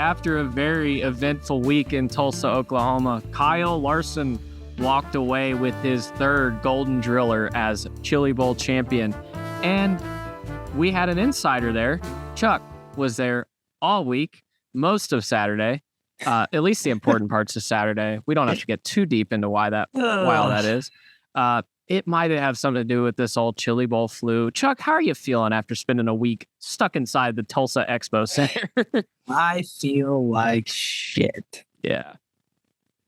after a very eventful week in Tulsa, Oklahoma, Kyle Larson walked away with his third Golden Driller as Chili Bowl champion. And we had an insider there. Chuck was there all week, most of Saturday, at least the important parts of Saturday. We don't have to get too deep into why all that is. It might have something to do with this old Chili Bowl flu. Chuck, how are you feeling after spending a week stuck inside the Tulsa Expo Center? I feel like shit. Yeah.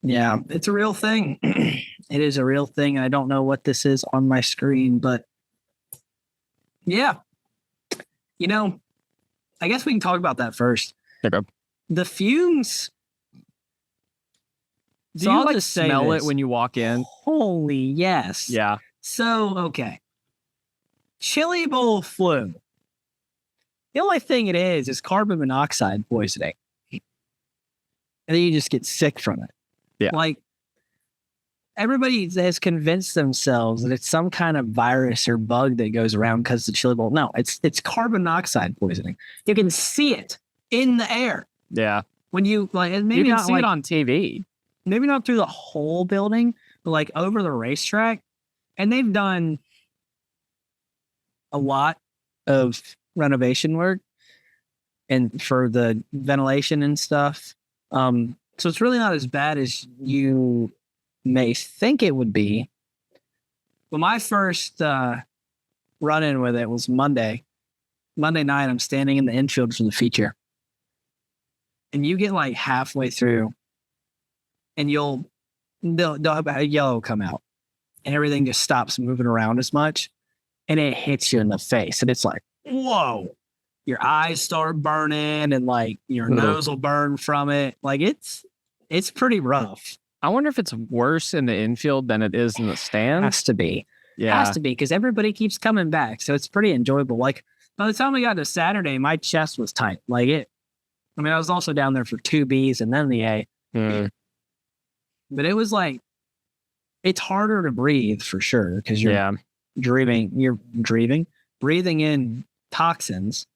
Yeah, it's a real thing. It is a real thing. I don't know what this is on my screen, but yeah. You know, I guess we can talk about that first. Okay. The fumes. Do you like smell it when you walk in? Holy yes. Yeah. So, okay. Chili Bowl flu. The only thing it is carbon monoxide poisoning. And then you just get sick from it. Yeah. Like, everybody has convinced themselves that it's some kind of virus or bug that goes around because of the Chili Bowl. No, it's carbon monoxide poisoning. You can see it in the air. Yeah. When you, like, maybe you can not see it on TV. Maybe not through the whole building, but like over the racetrack. And they've done a lot of renovation work and for the ventilation and stuff. So it's really not as bad as you may think it would be. Well, my first run-in with it was Monday. Monday night, I'm standing in the infield for the feature. And you get like halfway through and they'll have a yellow come out and everything just stops moving around as much and it hits you in the face and it's like, whoa, your eyes start burning and like your nose will burn from it. Like it's pretty rough. I wonder if it's worse in the infield than it is in the stands. Has to be. Yeah. Has to be because everybody keeps coming back. So it's pretty enjoyable. Like by the time we got to Saturday, my chest was tight. Like I was also down there for 2 Bs and then the A. But it was like, it's harder to breathe for sure because you're breathing in toxins.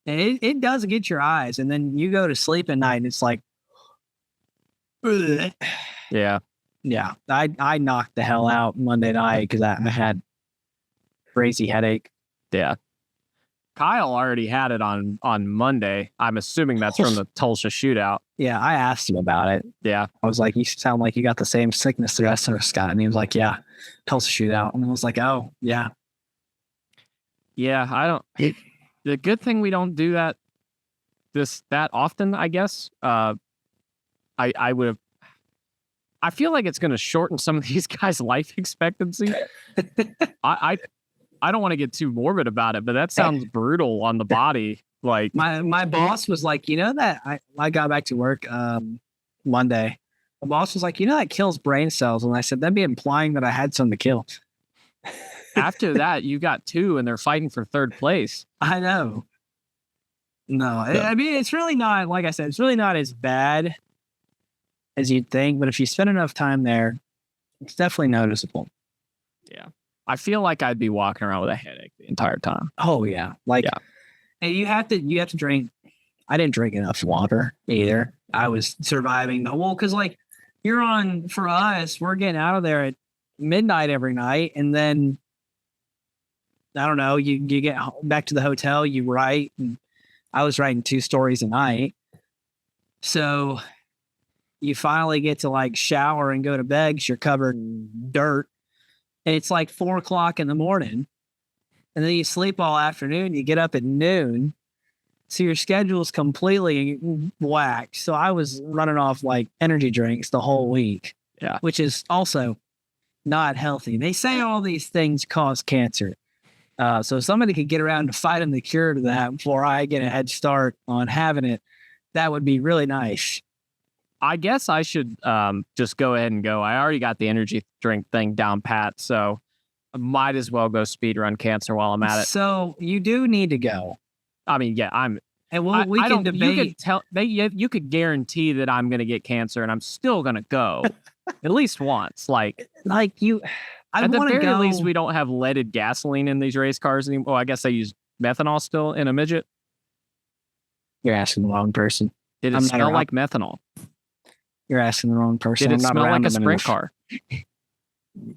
And it does get your eyes. And then you go to sleep at night and it's like, yeah. Yeah. I knocked the hell out Monday night because I had crazy headache. Yeah. Kyle already had it on Monday. I'm assuming that's from the Tulsa shootout. Yeah, I asked him about it. Yeah. I was like, you sound like you got the same sickness the rest of us got. And he was like, yeah, Tulsa shootout. And I was like, oh, yeah. Yeah, the good thing we don't do that often, I guess. I feel like it's going to shorten some of these guys' life expectancy. I don't want to get too morbid about it, but that sounds brutal on the body. Like my boss was like, that I got back to work Monday. The boss was like, that kills brain cells. And I said, that'd be implying that I had some to kill. After that, you got 2 and they're fighting for 3rd place. I know. No, it's really not, like I said, it's really not as bad as you'd think. But if you spend enough time there, it's definitely noticeable. Yeah. I feel like I'd be walking around with a headache the entire time. Oh yeah. And you have to drink. I didn't drink enough water either. I was surviving because like for us, we're getting out of there at midnight every night. And then I don't know, you get back to the hotel, you write, and I was writing 2 stories a night. So you finally get to like shower and go to bed because you're covered in dirt. And it's like 4:00 in the morning. And then you sleep all afternoon. You get up at noon. So your schedule's completely whacked. So I was running off like energy drinks the whole week. Yeah. Which is also not healthy. They say all these things cause cancer. So if somebody could get around to finding the cure to that before I get a head start on having it, that would be really nice. I guess I should just go ahead and go. I already got the energy drink thing down pat, so I might as well go speedrun cancer while I'm at it. So you do need to go. I mean, yeah, and we can debate. You could guarantee that I'm going to get cancer, and I'm still going to go at least once. Like you, at the very least, we don't have leaded gasoline in these race cars anymore. Well, I guess they use methanol still in a midget. You're asking the wrong person. Did it I'm not smell around. like methanol? You're asking the wrong person. Did I'm it not smell around like a them anymore. sprint car?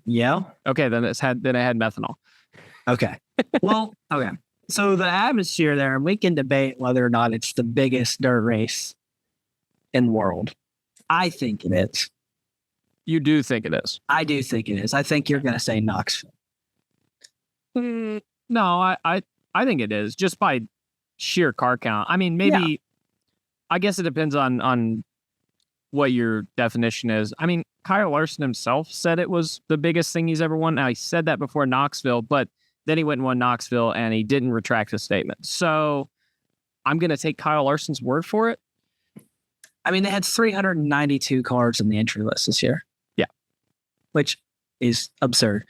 Yeah. Okay, then it had methanol. Okay. Well, okay. So the atmosphere there, and we can debate whether or not it's the biggest dirt race in the world. I think it is. You do think it is? I do think it is. I think you're going to say Knoxville. No, I think it is, just by sheer car count. I mean, maybe, I guess it depends on what your definition is. I mean, Kyle Larson himself said it was the biggest thing he's ever won. Now, he said that before Knoxville, but then he went and won Knoxville and he didn't retract his statement. So I'm going to take Kyle Larson's word for it. I mean, they had 392 cars in the entry list this year. Yeah. Which is absurd.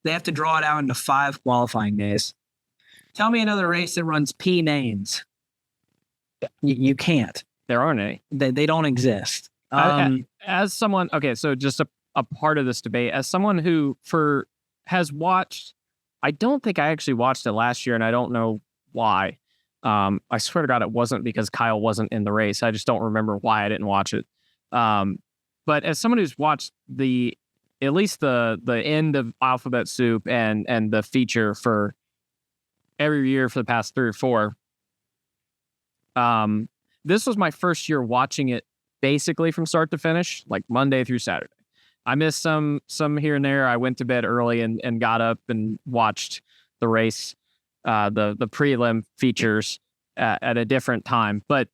They have to draw it out into 5 qualifying days. Tell me another race that runs P names. You can't. There aren't any. They don't exist. As someone, okay, so just a part of this debate, as someone who has watched, I don't think I actually watched it last year, and I don't know why. I swear to God, it wasn't because Kyle wasn't in the race. I just don't remember why I didn't watch it. But as someone who's watched at least the end of Alphabet Soup and the feature for every year for the past 3 or 4, this was my first year watching it basically from start to finish, like Monday through Saturday. I missed some here and there. I went to bed early and got up and watched the race, the prelim features at a different time. But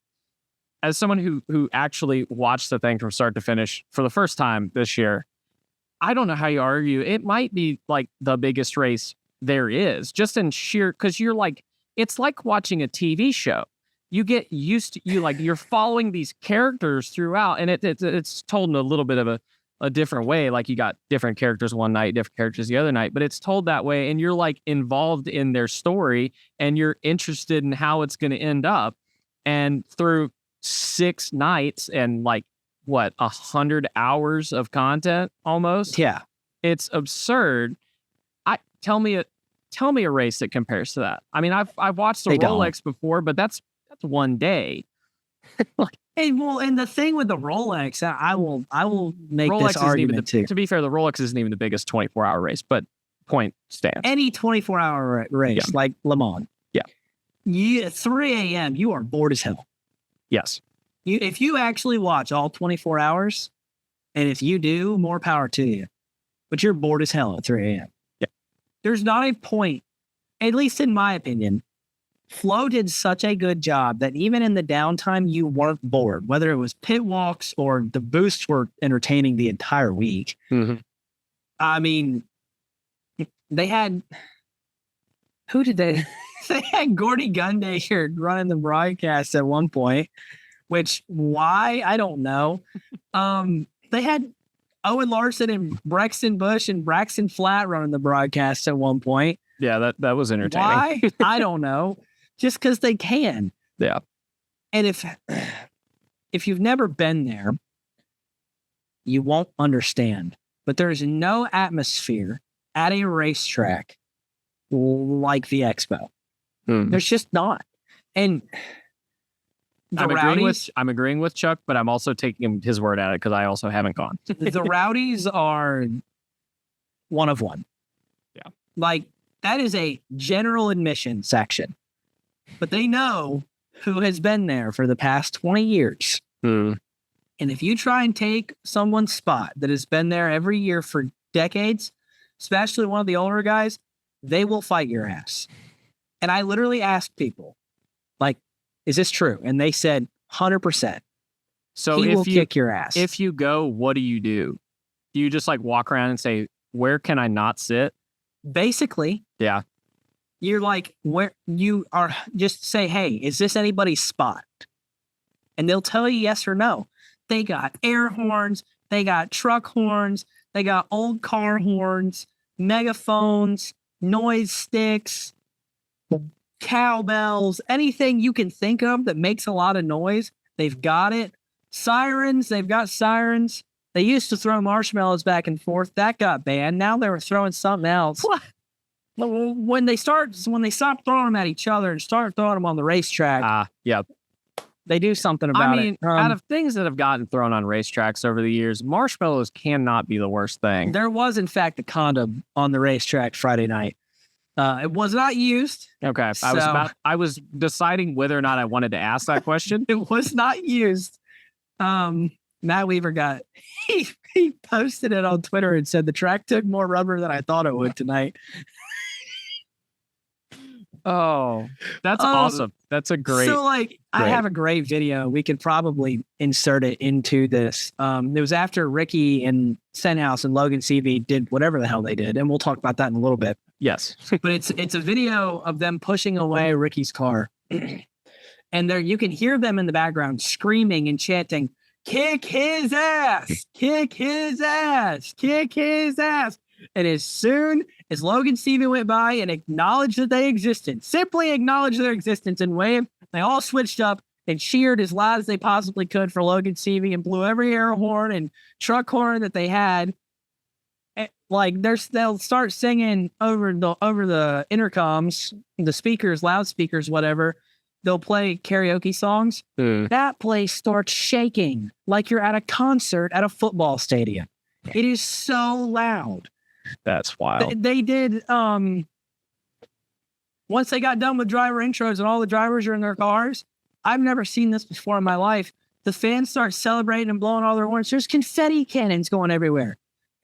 as someone who actually watched the thing from start to finish for the first time this year, I don't know how you argue. It might be like the biggest race there is, just in sheer, because you're like, it's like watching a TV show. You get used to, you're following these characters throughout, and it's told in a little bit of a different way. Like, you got different characters one night, different characters the other night, but it's told that way, and you're like involved in their story, and you're interested in how it's going to end up. And through 6 nights and like 100 hours of content almost. Yeah, it's absurd. Tell me a race that compares to that. I mean, I've watched the Rolex before, but that's one day. and the thing with the Rolex, I will make Rolex this argument too. To be fair, the Rolex isn't even the biggest 24-hour race, but point stands. Any 24-hour race, like Le Mans. Yeah. At 3 a.m., you are bored as hell. Yes. If you actually watch all 24 hours, and if you do, more power to you. But you're bored as hell at 3 a.m. Yeah. There's not a point, at least in my opinion. Flo did such a good job that even in the downtime, you weren't bored, whether it was pit walks or the boosts were entertaining the entire week. Mm-hmm. I mean, they had, who did they? They had Gordy Gundaker running the broadcast at one point, which why? I don't know. They had Owen Larson and Brexton Bush and Braxton Flatt running the broadcast at one point. Yeah, that was entertaining. Why? I don't know. Just because they can. Yeah. And if you've never been there, you won't understand. But there's no atmosphere at a racetrack like the Expo. There's just not. And I'm agreeing with Chuck, but I'm also taking his word at it because I also haven't gone. The Rowdies are one of one. Yeah. Like, that is a general admission section. But they know who has been there for the past 20 years. And if you try and take someone's spot that has been there every year for decades, especially one of the older guys, they will fight your ass. And I literally asked people, like, is this true? And they said 100%. So he will kick your ass. If you go, what do? Do you just like walk around and say, where can I not sit? Basically. Yeah. You're like, where you are, just say, hey, is this anybody's spot? And they'll tell you yes or no. They got air horns. They got truck horns. They got old car horns, megaphones, noise sticks, cowbells, anything you can think of that makes a lot of noise. They've got it. Sirens. They've got sirens. They used to throw marshmallows back and forth. That got banned. Now they were throwing something else. What? When they stop throwing them at each other and start throwing them on the racetrack. Yeah. They do something I about mean, it. out of things that have gotten thrown on racetracks over the years, marshmallows cannot be the worst thing. There was, in fact, a condom on the racetrack Friday night. It was not used. Okay. I was deciding whether or not I wanted to ask that question. It was not used. Matt Weaver he posted it on Twitter and said the track took more rubber than I thought it would tonight. Oh, that's awesome. That's a great. So I have a great video. We could probably insert it into this. It was after Ricky and Senhouse and Logan CV did whatever the hell they did. And we'll talk about that in a little bit. Yes. But it's a video of them pushing away Ricky's car. And there you can hear them in the background screaming and chanting, "Kick his ass, kick his ass, kick his ass." And as soon as Logan Stevie went by and acknowledged that they existed, simply acknowledged their existence and waved, they all switched up and cheered as loud as they possibly could for Logan Stevie and blew every air horn and truck horn that they had. And they'll start singing over the intercoms, the speakers, loudspeakers, whatever. They'll play karaoke songs. That place starts shaking like you're at a concert at a football stadium. It is so loud. That's wild. They did, once they got done with driver intros and all the drivers are in their cars, I've never seen this before in my life. The fans start celebrating and blowing all their horns. There's confetti cannons going everywhere.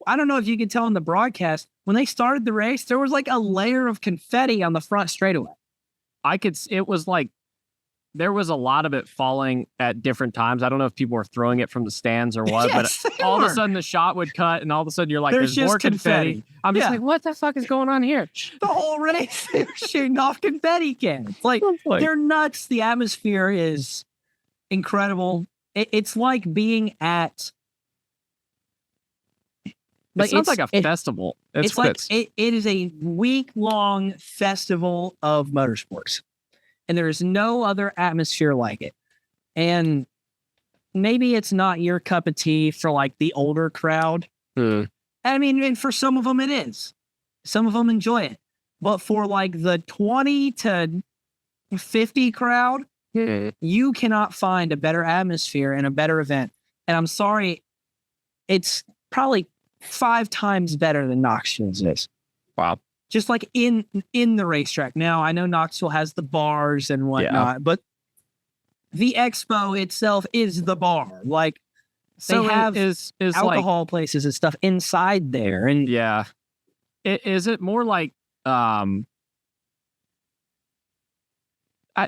I don't know if you could tell in the broadcast, when they started the race, there was a layer of confetti on the front straightaway. It was there was a lot of it falling at different times. I don't know if people were throwing it from the stands or what, Yes, but all of a sudden the shot would cut and all of a sudden you're like, there's just more confetti. I'm just like, what the fuck is going on here? The whole race, they were shooting off confetti cannons. They're nuts. The atmosphere is incredible. It's like being at... It sounds like a festival. It is a week-long festival of motorsports. And there is no other atmosphere like it. And maybe it's not your cup of tea for the older crowd. I mean, and for some of them it is. Some of them enjoy it. But for the 20 to 50 crowd, you cannot find a better atmosphere and a better event. And I'm sorry, it's probably 5 times better than Knoxville's is. Wow. Just in the racetrack. Now, I know Knoxville has the bars and whatnot, but the expo itself is the bar. They have alcohol places and stuff inside there. And yeah. Is it more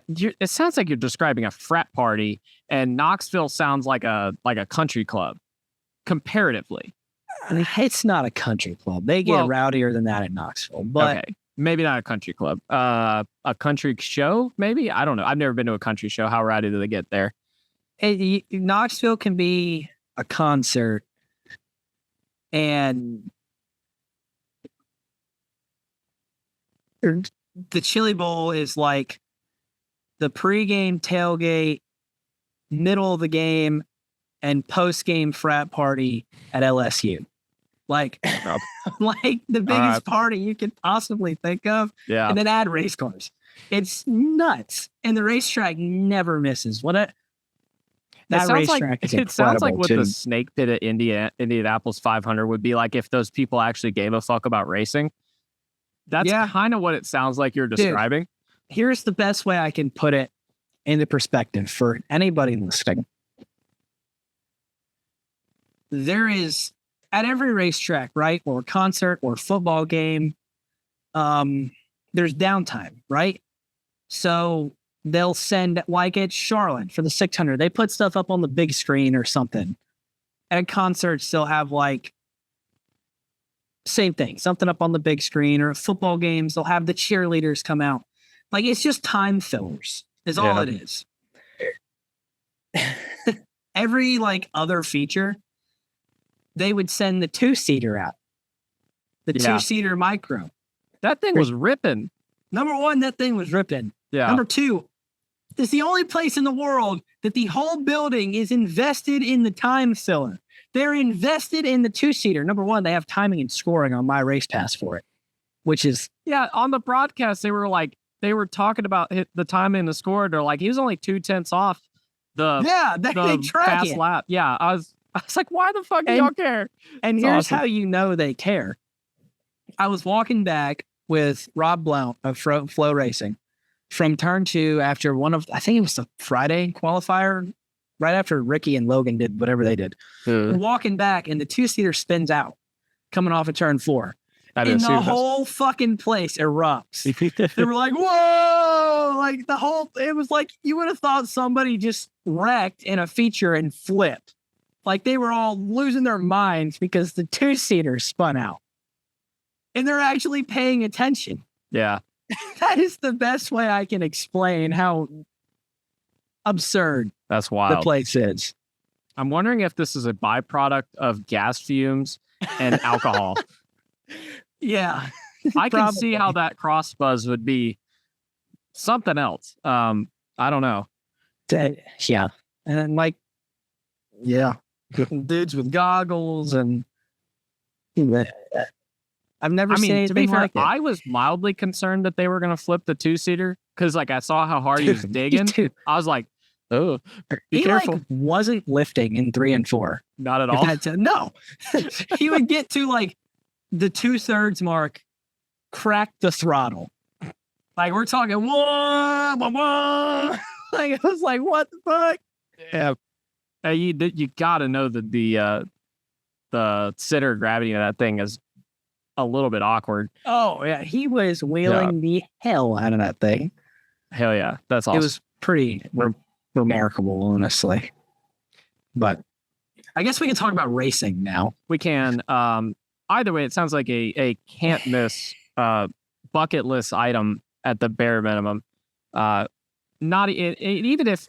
it sounds like you're describing a frat party, and Knoxville sounds like a country club comparatively. It's not a country club. They get rowdier than that in Knoxville. But okay, maybe not a country club. A country show, maybe? I don't know. I've never been to a country show. How rowdy do they get there? Knoxville can be a concert, and the Chili Bowl is like the pregame tailgate, middle of the game, and post-game frat party at LSU. The biggest party you could possibly think of. Yeah. And then add race cars. It's nuts. And the racetrack never misses. It sounds like what the snake pit at Indianapolis 500 would be like if those people actually gave a fuck about racing. That's kind of what it sounds like you're describing. Dude, here's the best way I can put it into perspective for anybody listening. There is, at every racetrack, right, or concert or football game, there's downtime, right? So they'll send, at Charlotte for the 600, they put stuff up on the big screen or something. At concerts, they'll have same thing, something up on the big screen, or football games, they'll have the cheerleaders come out. It's just time fillers is all it is. Every other feature, they would send the 2-seater out. The 2-seater micro. That thing was ripping. Number one, that thing was ripping. Yeah. Number two, it's the only place in the world that the whole building is invested in the time filler. They're invested in the 2-seater. Number one, they have timing and scoring on my race pass for it, which is... Yeah, on the broadcast, they were talking about the timing and the score. They're he was only 0.2 off the they track fast it. lap. Yeah, I was like, why the fuck do y'all care? And It's here's awesome. how you know they care. I was walking back with Rob Blount of Flow Racing from turn 2 after I think it was the Friday qualifier, right after Ricky and Logan did whatever they did. We're walking back and the 2-seater spins out coming off of turn 4. And the whole fucking place erupts. They were like, whoa! Like it was like you would have thought somebody just wrecked in a feature and flipped. Like they were all losing their minds because the 2-seater spun out. And they're actually paying attention. Yeah. That is the best way I can explain how absurd That's wild. the place is. I'm wondering if this is a byproduct of gas fumes and alcohol. Yeah. I can see how that cross buzz would be something else. I don't know. Yeah. And then like, yeah, dudes with goggles and I've never seen anything to be fair, like it. I was mildly concerned that they were going to flip the 2-seater because like I saw how hard he was digging. I was like, oh, be careful. Like, wasn't lifting in 3 and 4. Not at all. No. He would get to like the 2/3 mark, crack the throttle. Like we're talking, whoa, whoa, whoa. Like it was like, what the fuck? Yeah. You got to know that the center of gravity of that thing is a little bit awkward. Oh yeah, he was wheeling the hell out of that thing. Hell yeah, that's awesome. It was pretty remarkable, honestly. But I guess we can talk about racing now. We can. Either way, it sounds like a can't miss bucket list item at the bare minimum. Not even if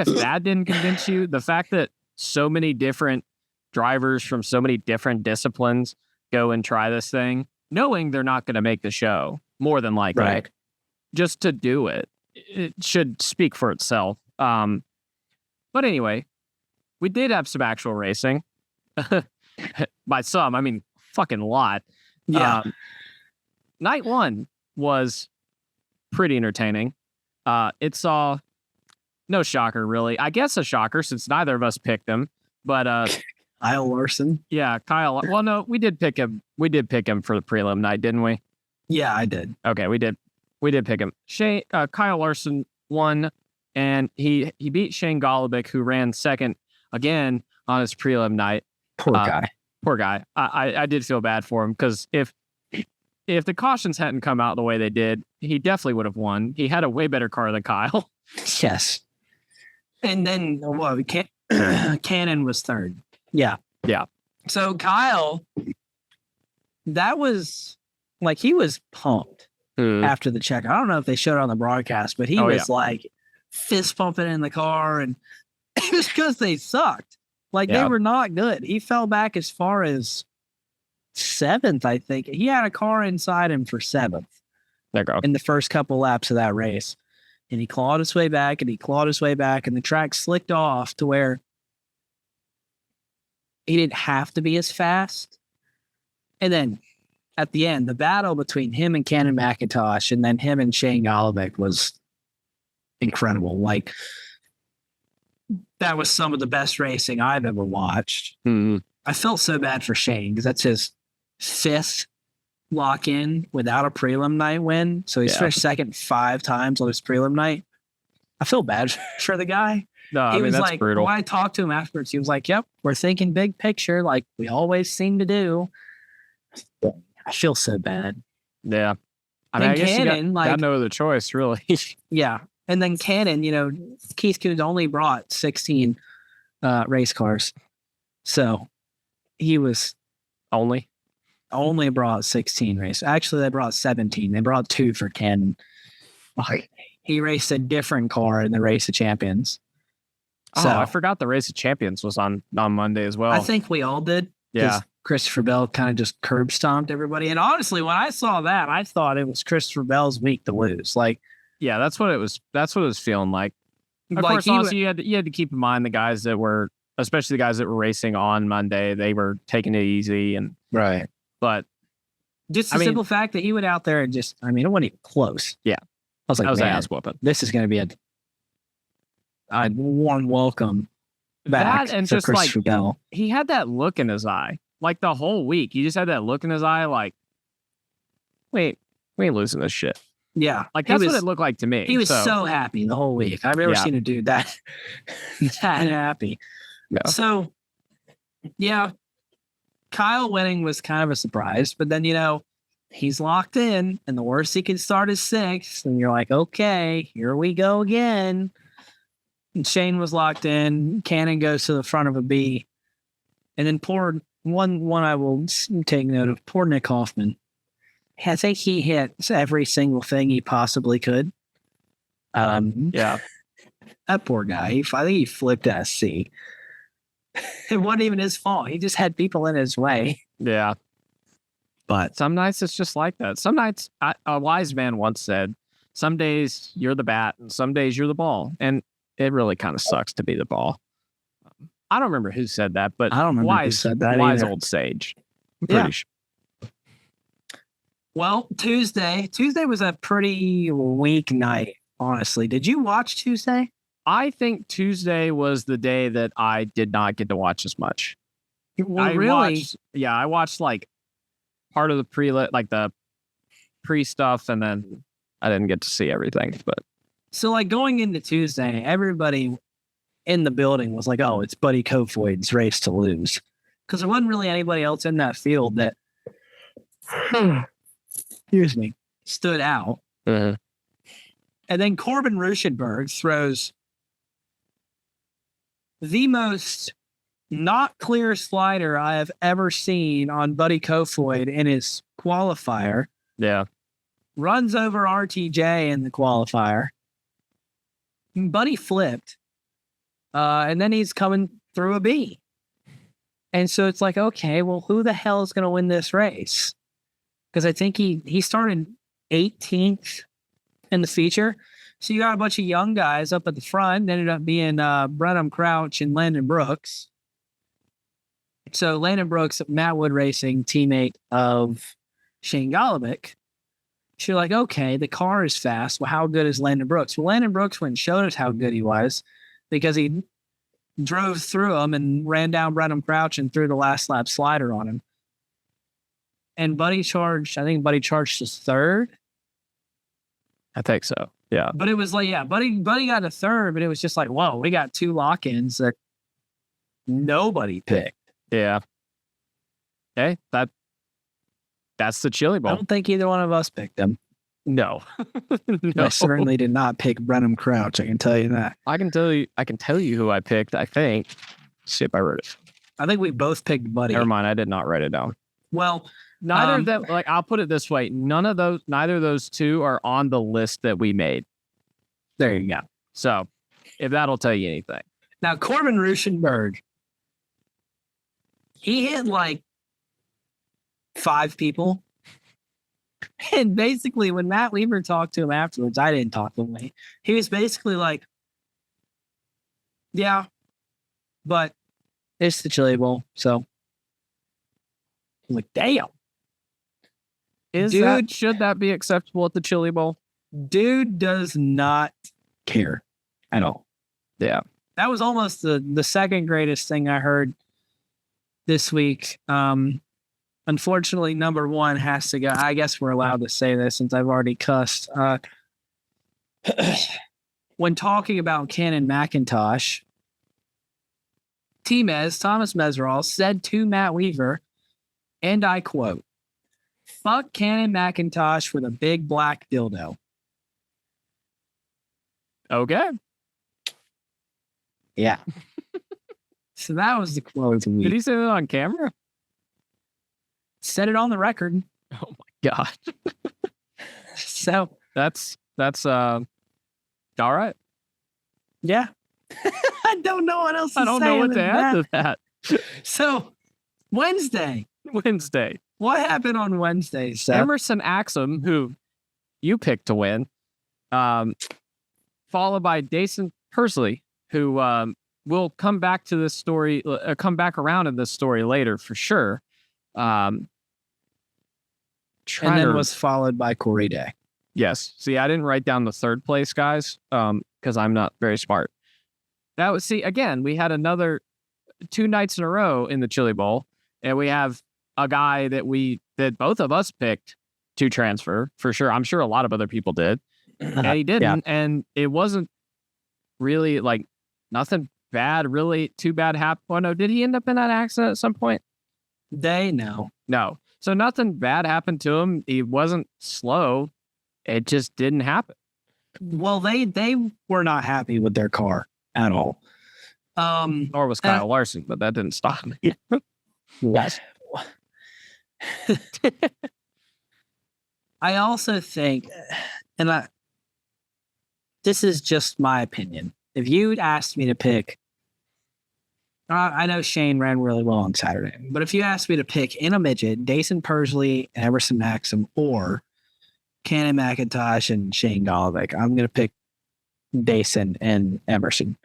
that didn't convince you, the fact that so many different drivers from so many different disciplines go and try this thing, knowing they're not going to make the show, more than likely, right, just to do it should speak for itself. But anyway, we did have some actual racing. By some, I mean fucking lot. Yeah. Night 1 was pretty entertaining. It saw no shocker, really. I guess a shocker since neither of us picked him. But Kyle Larson. Yeah, Kyle. Well, no, we did pick him. We did pick him for the prelim night, didn't we? Yeah, I did. Okay, we did. We did pick him. Kyle Larson won, and he beat Shane Golobic, who ran second again on his prelim night. Poor guy. Poor guy. I did feel bad for him because if the cautions hadn't come out the way they did, he definitely would have won. He had a way better car than Kyle. Yes. And then Cannon was third. Yeah. Yeah. So Kyle, that was like he was pumped after the check. I don't know if they showed it on the broadcast, but he was like fist pumping in the car, and it was because they sucked. Like they were not good. He fell back as far as 7th, I think. He had a car inside him for 7th. There you go. In the first couple laps of that race. And he clawed his way back and he clawed his way back, and the track slicked off to where he didn't have to be as fast. And then at the end, the battle between him and Cannon McIntosh and then him and Shane Golobic was incredible. Like, that was some of the best racing I've ever watched. Mm-hmm. I felt so bad for Shane because that's his 5th lock-in without a prelim night win. So he's finished second 5 times on his prelim night. I feel bad for the guy. No, he I mean, was that's like, brutal. when I talked to him afterwards, he was like, yep, we're thinking big picture like we always seem to do. I feel so bad. Yeah. I mean, I guess Cannon, you got no other choice, really. Yeah. And then Cannon, Keith Coons only brought 16 race cars. So he was only brought 16 races. Actually, they brought 17. They brought 2 for Cannon. He raced a different car in the Race of Champions. So I forgot the Race of Champions was on Monday as well. I think we all did. Yeah. Christopher Bell kind of just curb stomped everybody. And honestly, when I saw that, I thought it was Christopher Bell's week to lose. Like, yeah, that's what it was. That's what it was feeling like. Of course, honestly, you had to keep in mind the guys that were, especially the guys that were racing on Monday, they were taking it easy and right. But just the simple fact that he went out there and it wasn't even close. Yeah, I was like, that was man, ass whooping. this is going to be a warm welcome back That and to just like Christopher Bell. he had that look in his eye, like the whole week. He just had that look in his eye, like, wait, we ain't losing this shit. Yeah, Like that's what it looked like to me. He was so happy the whole week. I've never seen a dude that happy. Yeah. So, yeah, Kyle winning was kind of a surprise, but then he's locked in, and the worst he can start is 6th, and you're like, okay, here we go again. And Shane was locked in. Cannon goes to the front of a B, and then poor one I will take note of. Poor Nick Hoffman. I think he hit every single thing he possibly could. Yeah, that poor guy. I think he flipped SC. It wasn't even his fault. He just had people in his way. Yeah. But some nights it's just like that. Some nights, a wise man once said, some days you're the bat and some days you're the ball. And it really kind of sucks to be the ball. I don't remember who said that, but I don't remember who said that wise either. Old sage. I'm pretty sure. Well, Tuesday was a pretty weak night, honestly. Did you watch Tuesday? I think Tuesday was the day that I did not get to watch as much. Well, I watched like part of the the pre stuff, and then I didn't get to see everything. But so, like, going into Tuesday, everybody in the building was like, "Oh, it's Buddy Kofoid's race to lose," because there wasn't really anybody else in that field that, excuse me, stood out. Uh-huh. And then Corbin Ruschenberg throws the most not clear slider I have ever seen on Buddy Kofoid in his qualifier. Yeah. Runs over RTJ in the qualifier. Buddy flipped. And then he's coming through a B. And so it's like, okay, well, who the hell is going to win this race? Because I think he started 18th in the feature. So you got a bunch of young guys up at the front. Ended up being Brenham Crouch and Landon Brooks. So Landon Brooks, Matt Wood Racing, teammate of Shane Golovic. So you're like, okay, the car is fast. Well, how good is Landon Brooks? Well, Landon Brooks went and showed us how good he was because he drove through him and ran down Brenham Crouch and threw the last lap slider on him. And Buddy charged his third. I think so. Yeah. But it was like, Buddy got a third, but it was just like, whoa, we got 2 lock-ins that nobody picked. Yeah. Hey, that's the Chili Bowl. I don't think either one of us picked them. No. No. I certainly did not pick Brenham Crouch. I can tell you that. I can tell you who I picked, I think. Let's see if I wrote it. I think we both picked Buddy. Never mind, I did not write it down. Well, neither of them, like, I'll put it this way. Neither of those two are on the list that we made. There you go. So, if that'll tell you anything. Now, Corbin Ruschenberg, he hit like 5 people. And basically, when Matt Weaver talked to him afterwards, I didn't talk to him. He was basically like, yeah, but it's the Chili Bowl. So, I'm like, damn. Should that be acceptable at the Chili Bowl? Dude does not care at all. Yeah. That was almost the second greatest thing I heard this week. Unfortunately, number 1 has to go. I guess we're allowed to say this since I've already cussed. When talking about Cannon McIntosh, Thomas Meserol, said to Matt Weaver, and I quote, "Fuck Cannon McIntosh with a big black dildo." Okay. Yeah. So that was the quote of the week. Did he say that on camera? Said it on the record. Oh my God. So that's all right. Yeah. I don't know what else to say. I don't know what to add to that. So Wednesday. What happened on Wednesday, Seth? Emerson Axum, who you picked to win, followed by Dason Persley, who will come back to this story, come back around in this story later for sure. And then was followed by Corey Day. Yes. See, I didn't write down the third place guys because I'm not very smart. That was, see, again, we had another 2 nights in a row in the Chili Bowl, and we have a guy that both of us picked to transfer for sure. I'm sure a lot of other people did, and he didn't. Yeah. And it wasn't really like nothing bad, really too bad happened. Oh no, did he end up in that accident at some point? No. So nothing bad happened to him. He wasn't slow. It just didn't happen. Well, they were not happy with their car at all. Nor was Kyle Larson, but that didn't stop me. Yes. I also think, and this is just my opinion. If you'd asked me to pick, I know Shane ran really well on Saturday, but if you asked me to pick in a midget, Dason Persley and Emerson Maxim, or Cannon McIntosh and Shane Golovic, I'm going to pick Dason and Emerson.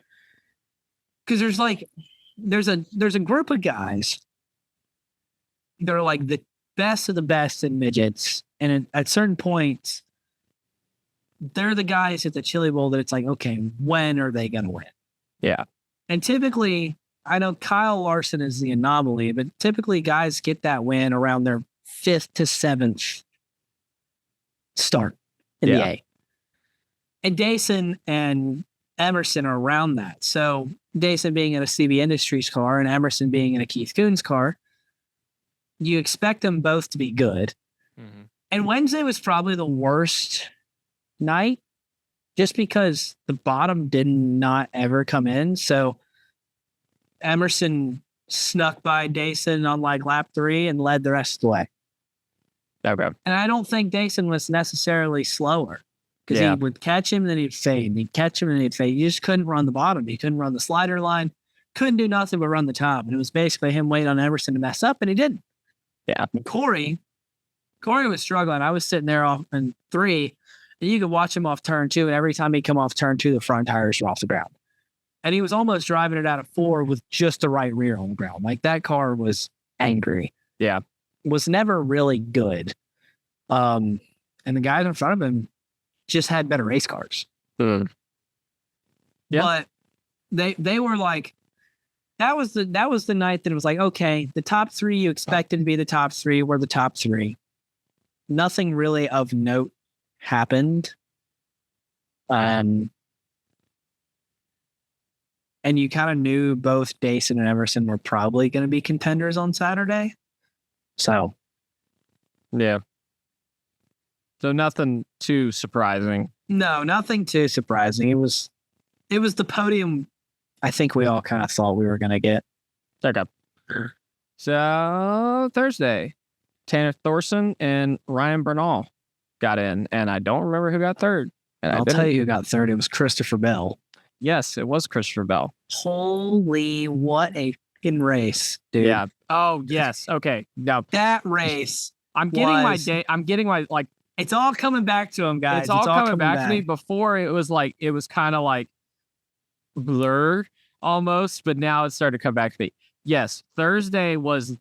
Because there's a group of guys that are like the best of the best in midgets, and at certain points, they're the guys at the Chili Bowl that it's like, okay, when are they going to win? Yeah. And typically, I know Kyle Larson is the anomaly, but typically guys get that win around their 5th to 7th start in the A. And Dason and Emerson are around that. So Dason being in a CB Industries car and Emerson being in a Keith Coons car, you expect them both to be good. Mm-hmm. And Wednesday was probably the worst night just because the bottom did not ever come in. So Emerson snuck by Dason on like lap 3 and led the rest of the way. Okay. And I don't think Dason was necessarily slower because he would catch him and then he'd fade. And he'd catch him and then he'd fade. You just couldn't run the bottom. You couldn't run the slider line. Couldn't do nothing but run the top. And it was basically him waiting on Emerson to mess up, and he didn't. Yeah. Corey was struggling. I was sitting there off in 3, and you could watch him off turn 2, and every time he'd come off turn 2, the front tires were off the ground. And he was almost driving it out of 4 with just the right rear on the ground. Like, that car was angry. Yeah. Was never really good. And the guys in front of him just had better race cars. Yeah. But they were like, that was the night that it was like, okay, the top 3 you expected to be the top 3 were the top 3. Nothing really of note happened. And you kind of knew both Dason and Emerson were probably going to be contenders on Saturday. So. Yeah. So nothing too surprising. No, nothing too surprising. It was the podium I think we all kind of thought we were going to get. Okay. So Thursday, Tanner Thorson and Ryan Bernal got in, and I don't remember who got third. And I'll tell you who got third. It was Christopher Bell. Yes, it was Christopher Bell. Holy, what a fucking race, dude. Yeah. Oh, yes. Okay. Now that race. I'm getting my like. It's all coming back to him, guys. It's all coming back to me. Before it was kind of like blurred almost, but now it started to come back to me. Yes, Thursday was.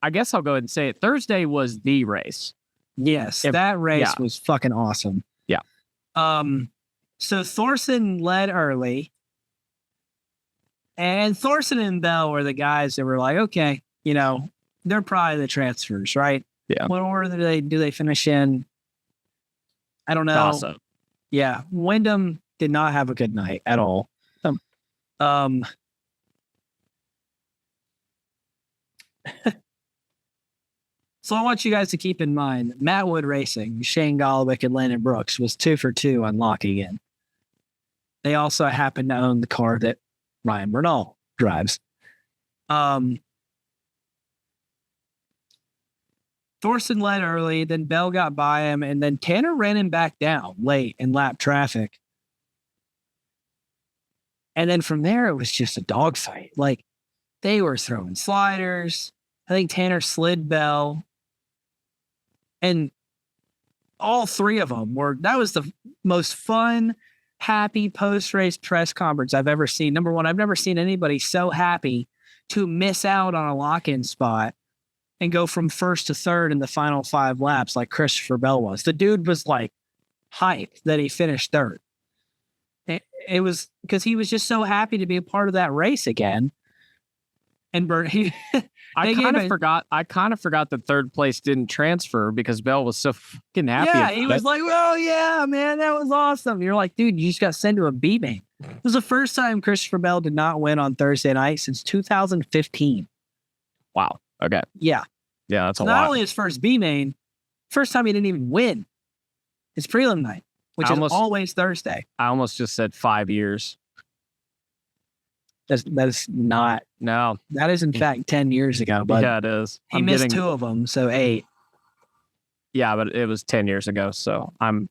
I guess I'll go ahead and say it. Thursday was the race. Yes, that race was fucking awesome. Yeah. So Thorson led early, and Thorson and Bell were the guys that were like, okay, they're probably the transfers, right? Yeah. What order do they finish in? I don't know. Awesome. Yeah. Wyndham did not have a good night at all. So I want you guys to keep in mind, Matt Wood Racing, Shane Golovic and Landon Brooks was 2 for 2 on locking in. They also happen to own the car that Ryan Bernal drives. Thorson led early, then Bell got by him, and then Tanner ran him back down late in lap traffic. And then from there, it was just a dogfight. Like, they were throwing sliders. I think Tanner slid Bell. And all 3 of them that was the most fun, happy post-race press conference I've ever seen. Number one, I've never seen anybody so happy to miss out on a lock-in spot and go from first to third in the final 5 laps like Christopher Bell was. The dude was like hyped that he finished third. It was because he was just so happy to be a part of that race again. And I kind of forgot that third place didn't transfer because Bell was so fucking happy. Yeah, he was like, "Oh yeah, man, that was awesome." You're like, dude, you just got sent to a B main. It was the first time Christopher Bell did not win on Thursday night since 2015. Wow. Okay. Yeah. Yeah, that's a lot. Not only his first B main, first time he didn't even win his prelim night, which is always Thursday. I almost just said 5 years. That is not. No. That is in fact 10 years ago. But yeah, it is. He missed 2 of them, so 8. Yeah, but it was 10 years ago, so I'm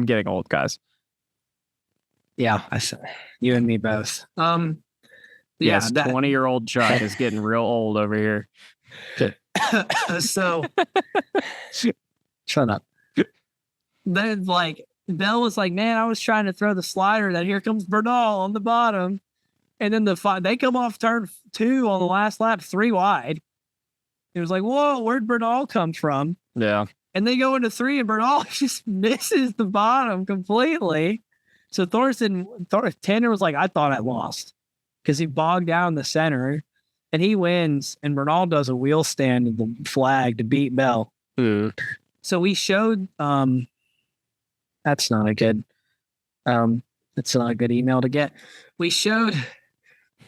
getting old, guys. Yeah, you and me both. Yes, 20-year-old Chuck is getting real old over here. So, shut up. Then, Bell was like, man, I was trying to throw the slider. That here comes Bernal on the bottom. And then they come off turn 2 on the last lap, 3 wide. It was like, whoa, where'd Bernal come from? Yeah. And they go into 3, and Bernal just misses the bottom completely. So Tanner was like, I thought I lost because he bogged down the center, and he wins, and Bernal does a wheel stand of the flag to beat Bell. So we showed, that's not a good email to get. We showed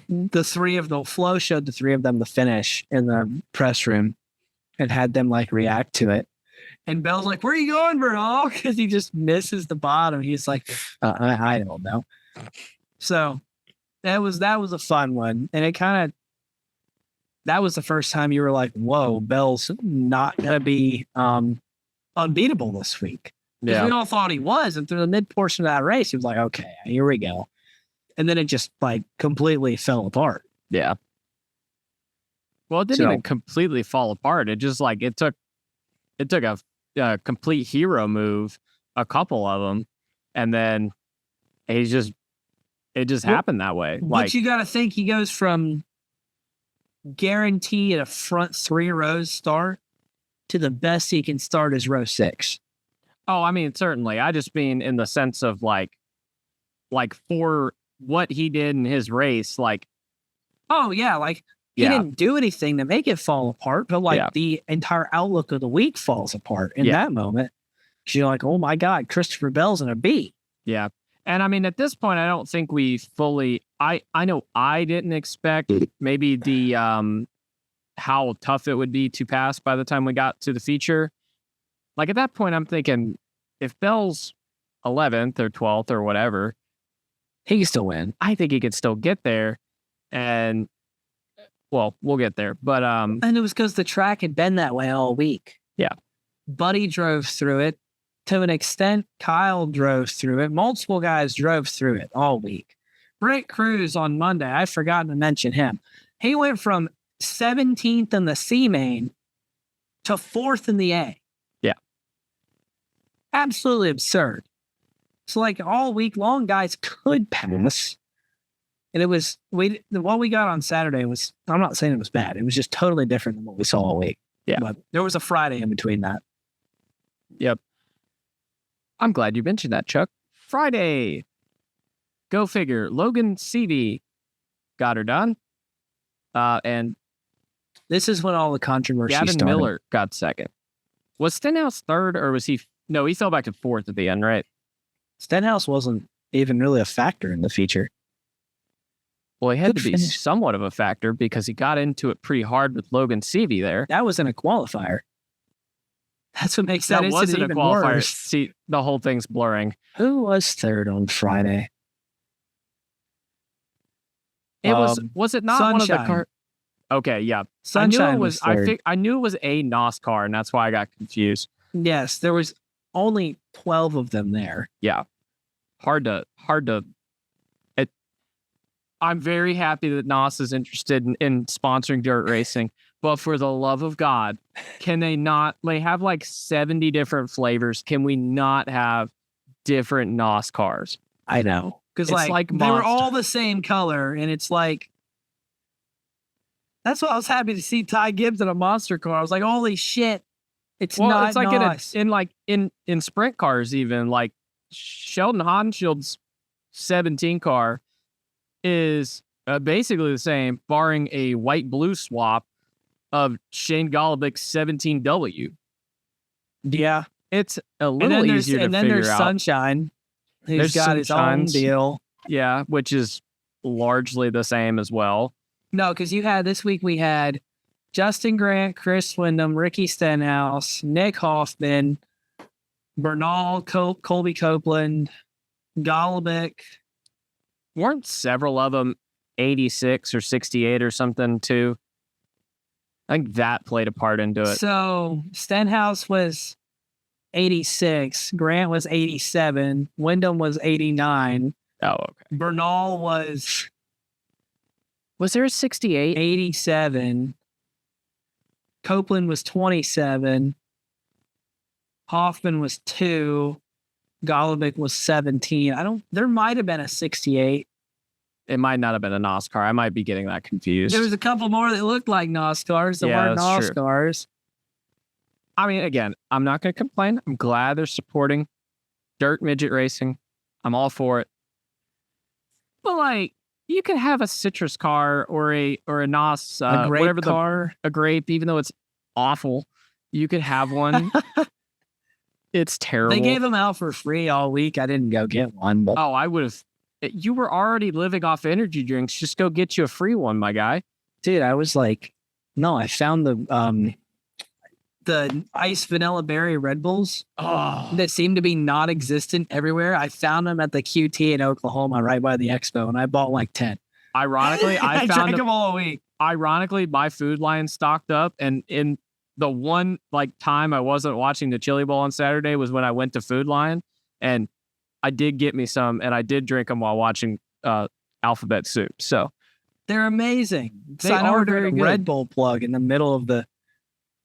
Flo showed the 3 of them the finish in the press room and had them react to it. And Bell's like, where are you going, Bernal? Because he just misses the bottom. He's like, I don't know. So that was a fun one. And that was the first time you were like, whoa, Bell's not going to be unbeatable this week. Because we all thought he was. And through the mid portion of that race, he was like, okay, here we go. And then it just completely fell apart. Yeah. Well, it didn't even completely fall apart. It just it took a complete hero move, a couple of them, and then it just happened that way. But you got to think he goes from guaranteed a front 3 rows start to the best he can start is row 6. Oh, I mean, certainly. I just mean in the sense of for what he did in his race, oh yeah, he didn't do anything to make it fall apart, but the entire outlook of the week falls apart in that moment. You're like, oh my God, Christopher Bell's in a B. Yeah. And I mean, at this point, I don't think we fully, I know I didn't expect maybe the, how tough it would be to pass by the time we got to the feature. At that point, I'm thinking if Bell's 11th or 12th or whatever, he can still win. I think he could still get there. And, well, we'll get there. But and it was because the track had been that way all week. Yeah. Buddy drove through it. To an extent, Kyle drove through it. Multiple guys drove through it all week. Brent Cruz on Monday, I've forgotten to mention him. He went from 17th in the C main to 4th in the A. Yeah. Absolutely absurd. So all week long, guys could pass. And it was, what we got on Saturday was, I'm not saying it was bad. It was just totally different than what we saw all week. Yeah. But there was a Friday in between that. Yep. I'm glad you mentioned that, Chuck. Friday. Go figure. Logan Seavey got her done. And this is when all the controversy Gavin started. Miller got second. Was Stenhouse third, or was he? No, he fell back to 4th at the end, right? Stenhouse wasn't even really a factor in the feature. Well, he had to be somewhat of a factor because he got into it pretty hard with Logan Seavey there. That was in a qualifier. That's what makes that wasn't even a qualifier. Worse. See, the whole thing's blurring. Who was 3rd on Friday? It was it not Sunshine. One of the car? Okay, yeah. Sunshine was 3rd. I knew it was a NOS car, and that's why I got confused. Yes, there was only 12 of them there. Yeah. Hard to I'm very happy that NOS is interested in sponsoring dirt racing, but for the love of God, can they not, they have 70 different flavors. Can we not have different NOS cars? I know. Because they were all the same color, and it's that's why I was happy to see Ty Gibbs in a monster car. I was like, holy shit. It's not NOS. In sprint cars even, Sheldon Haunshield's 17 car is basically the same, barring a white-blue swap of Shane Golobich's 17W. Yeah. It's a little easier to figure out. And then there's Sunshine, who's got his own deal. Yeah, which is largely the same as well. No, because this week we had Justin Grant, Chris Wyndham, Ricky Stenhouse, Nick Hoffman, Bernal, Colby Copeland, Golubich. Weren't several of them 86 or 68 or something too? I think that played a part into it. So Stenhouse was 86, Grant was 87, Wyndham was 89. Oh, okay. Bernal Was there a 68? 87. Copeland was 27. Hoffman was 2. Golubich was 17. There might have been a 68. It might not have been a NOS car. I might be getting that confused. There was a couple more that looked like NOS cars that weren't NOS cars. I mean, again, I'm not going to complain. I'm glad they're supporting dirt midget racing. I'm all for it. But like, you could have a citrus car or a NOS, a grape whatever car, a grape, even though it's awful. You could have one. It's terrible. They gave them out for free all week. I didn't go get one. But... Oh, I would have. You were already living off energy drinks. Just go get you a free one, my guy. Dude, I was like, no, I found the ice vanilla berry Red Bulls that seem to be non-existent everywhere. I found them at the QT in Oklahoma right by the expo, and I bought like 10. Ironically, I drank them all week. Ironically, my food line stocked up, and in the one time I wasn't watching the Chili Bowl on Saturday was when I went to Food Lion, and I did get me some, and I did drink them while watching Alphabet Soup. So they're amazing. They are very good. Red Bull plug in the middle of the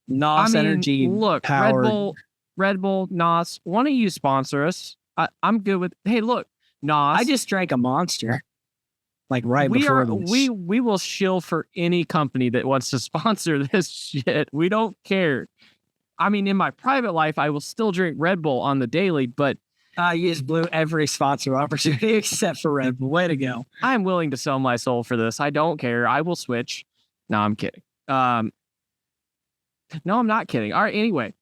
NOS energy. Look, powered. Red Bull, NOS. Why don't you sponsor us? I'm good with. Hey, look, NOS. I just drank a Monster. Before we will shill for any company that wants to sponsor this shit. We don't care. I mean, in my private life, I will still drink Red Bull on the daily, but you just blew every sponsor opportunity except for Red Bull. Way to go. I'm willing to sell my soul for this. I don't care. I will switch. No, I'm kidding. No, I'm not kidding. All right. Anyway.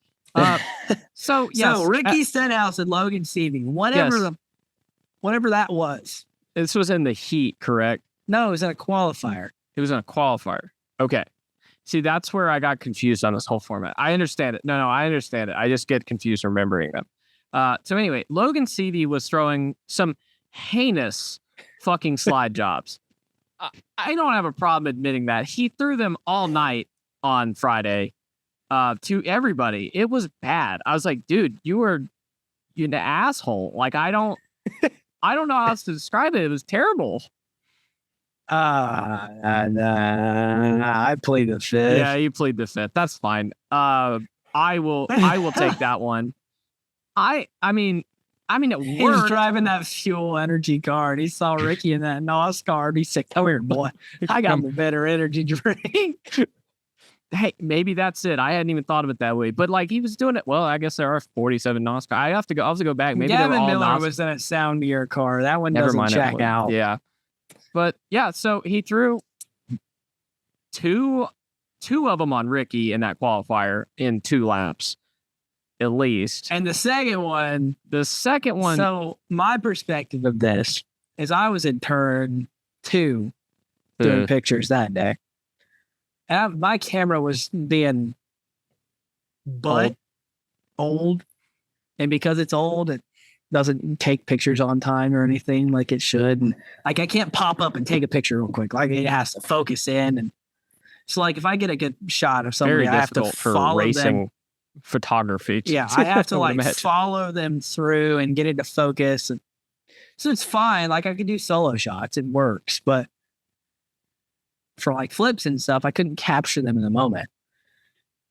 So Ricky Stenhouse and Logan Seavey, whatever that was. This was in the heat, correct? No, it was in a qualifier. It was in a qualifier. Okay. See, that's where I got confused on this whole format. I understand it. No, I understand it. I just get confused remembering them. So anyway, Logan Seavey was throwing some heinous fucking slide jobs. I don't have a problem admitting that. He threw them all night on Friday to everybody. It was bad. I was like, dude, you're an asshole. Like, I don't know how else to describe it. It was terrible. I plead the fifth. Yeah, you plead the fifth. That's fine. I will take that one. I mean, it worked. He was driving that fuel energy car, and he saw Ricky in that NOS car, and he said, "Come here, boy. I got the better energy drink." Hey, maybe that's it. I hadn't even thought of it that way. But he was doing it. Well, I guess there are 47 NOS cars. I'll have to go back. Maybe Gavin Miller was in a soundier car. That one doesn't check out. Yeah. But yeah, so he threw two of them on Ricky in that qualifier in 2 laps, at least. And the second one. So my perspective of this is I was in turn 2 doing pictures that day. And my camera was being old. And because it's old, it doesn't take pictures on time or anything like it should. And I can't pop up and take a picture real quick. It has to focus in. And so if I get a good shot of somebody, I have to follow racing them. Photography. Yeah, I have to follow them through and get into focus. And so it's fine. I could do solo shots. It works. But for flips and stuff, I couldn't capture them in the moment.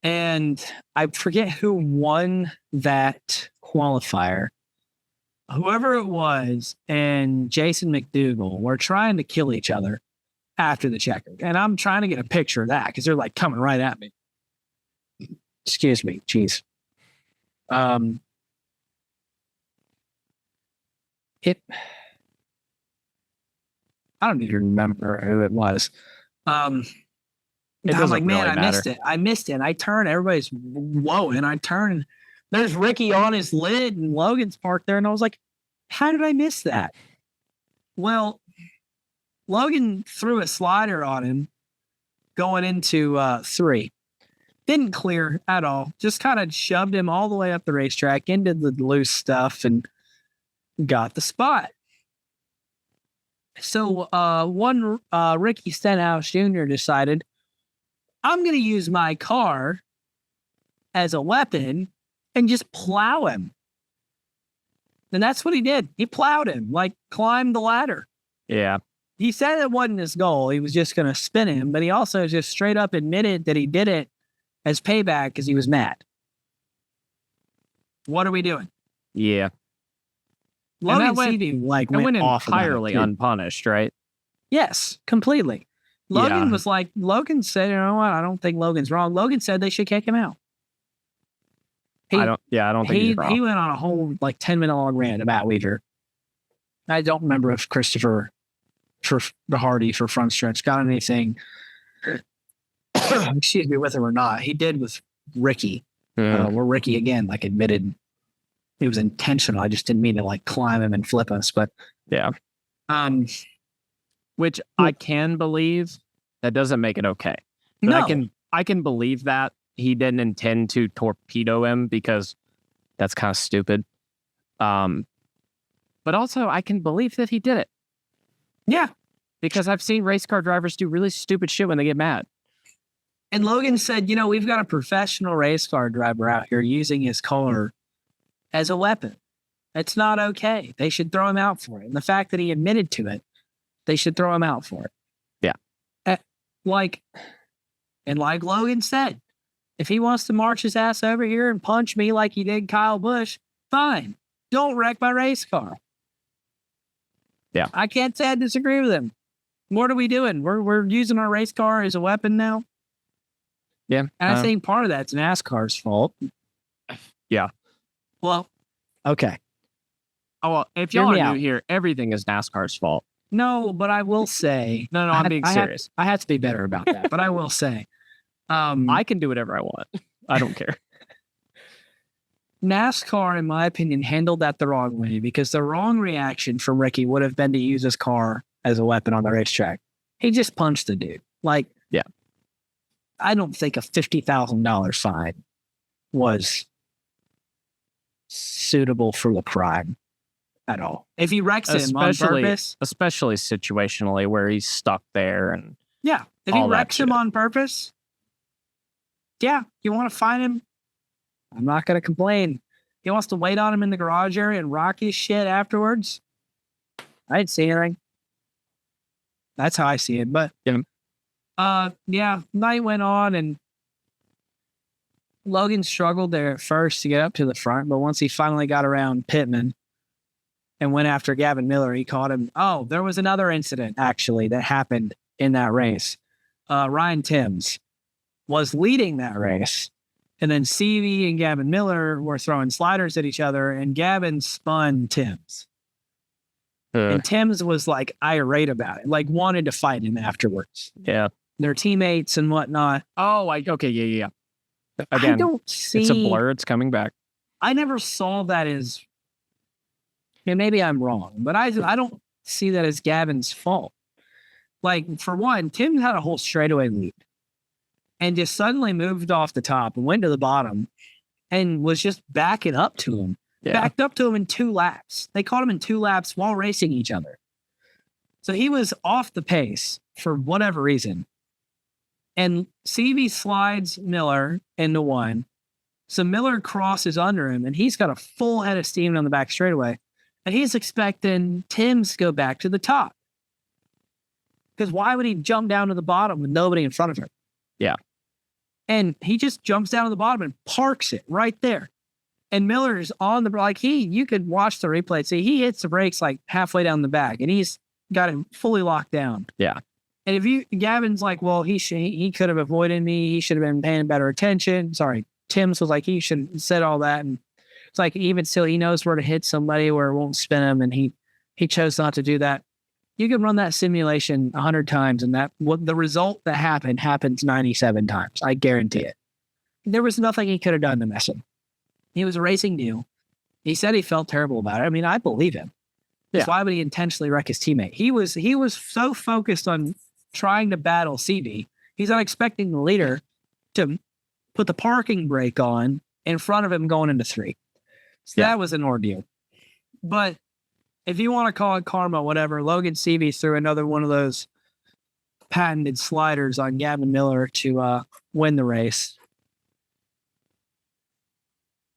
And I forget who won that qualifier. Whoever it was and Jason McDougal were trying to kill each other after the checker. And I'm trying to get a picture of that because they're coming right at me. Excuse me. Jeez. I don't even remember who it was. I'm like, man, really matter. I missed it. And I turn, everybody's whoa. And I turn, and there's Ricky on his lid, and Logan's parked there. And I was like, how did I miss that? Well, Logan threw a slider on him going into 3. Didn't clear at all. Just kind of shoved him all the way up the racetrack into the loose stuff and got the spot. So one Ricky Stenhouse Jr. decided, I'm going to use my car as a weapon and just plow him. And that's what he did. He plowed him, like climbed the ladder. Yeah. He said it wasn't his goal. He was just going to spin him, but he also just straight up admitted that he did it as payback because he was mad. What are we doing? Yeah. Logan Seavey went off entirely unpunished, right? Yes, completely. Logan was like, Logan said, you know what? I don't think Logan's wrong. Logan said they should kick him out. I don't think he's wrong. He went on a whole 10-minute long rant about Weaver. I don't remember if Christopher for the Hardy for front stretch got anything, excuse me, with him or not. He did with Ricky. Where Ricky again admitted it was intentional. I just didn't mean to climb him and flip us, but yeah. Which I can believe. That doesn't make it okay. But no. I can believe that he didn't intend to torpedo him because that's kind of stupid. But also I can believe that he did it. Yeah. Because I've seen race car drivers do really stupid shit when they get mad. And Logan said, we've got a professional race car driver out here using his car as a weapon. It's not okay. They should throw him out for it. And the fact that he admitted to it, they should throw him out for it. Yeah. Like Logan said, if he wants to march his ass over here and punch me like he did Kyle Busch, fine. Don't wreck my race car. Yeah. I can't say I disagree with him. What are we doing? We're using our race car as a weapon now? Yeah. And I think part of that's NASCAR's fault. Yeah. Well, okay. Oh, well, if y'all are new here, everything is NASCAR's fault. No, but I will say... No, I'm being serious. I have to be better about that, but I will say... I can do whatever I want. I don't care. NASCAR, in my opinion, handled that the wrong way because the wrong reaction from Ricky would have been to use his car as a weapon on the racetrack. He just punched the dude. Yeah. I don't think a $50,000 fine was suitable for the crime at all. If he wrecks him on purpose, especially situationally where he's stuck there and yeah, if he wrecks him on purpose, yeah, you want to fine him. I'm not going to complain. He wants to wait on him in the garage area and rock his shit afterwards. I didn't see anything. That's how I see it. But night went on and Logan struggled there at first to get up to the front, but once he finally got around Pittman and went after Gavin Miller, he caught him. Oh, there was another incident actually that happened in that race. Ryan Timms was leading that race, and then CV and Gavin Miller were throwing sliders at each other, and Gavin spun Timms. And Timms was irate about it, wanted to fight him afterwards. Yeah. Their teammates and whatnot. Oh, okay, yeah. Again, I don't see... It's a blur. It's coming back. I never saw that as... And maybe I'm wrong, but I don't see that as Gavin's fault. For one, Tim had a whole straightaway lead and just suddenly moved off the top and went to the bottom and was just backing up to him. Yeah. Backed up to him in 2 laps. They caught him in 2 laps while racing each other. So he was off the pace for whatever reason. And CV slides Miller into 1. So Miller crosses under him, and he's got a full head of steam on the back straightaway. And he's expecting Timms to go back to the top. Because why would he jump down to the bottom with nobody in front of him? Yeah. And he just jumps down to the bottom and parks it right there. And Miller's on the, you could watch the replay. See, he hits the brakes halfway down the back, and he's got him fully locked down. Yeah. And Gavin's well, he could have avoided me. He should have been paying better attention. Sorry. Timms was he should have said all that. And it's even still, he knows where to hit somebody where it won't spin him. And he chose not to do that. You can run that simulation 100 times, and the result that happens 97 times. I guarantee it. There was nothing he could have done to mess him. He was racing new. He said he felt terrible about it. I mean, I believe him. Yeah. Why would he intentionally wreck his teammate? He was so focused on trying to battle CB. He's not expecting the leader to put the parking brake on in front of him going into 3. So that was an ordeal. But if you want to call it karma, whatever, Logan Seavey threw another one of those patented sliders on Gavin Miller to win the race.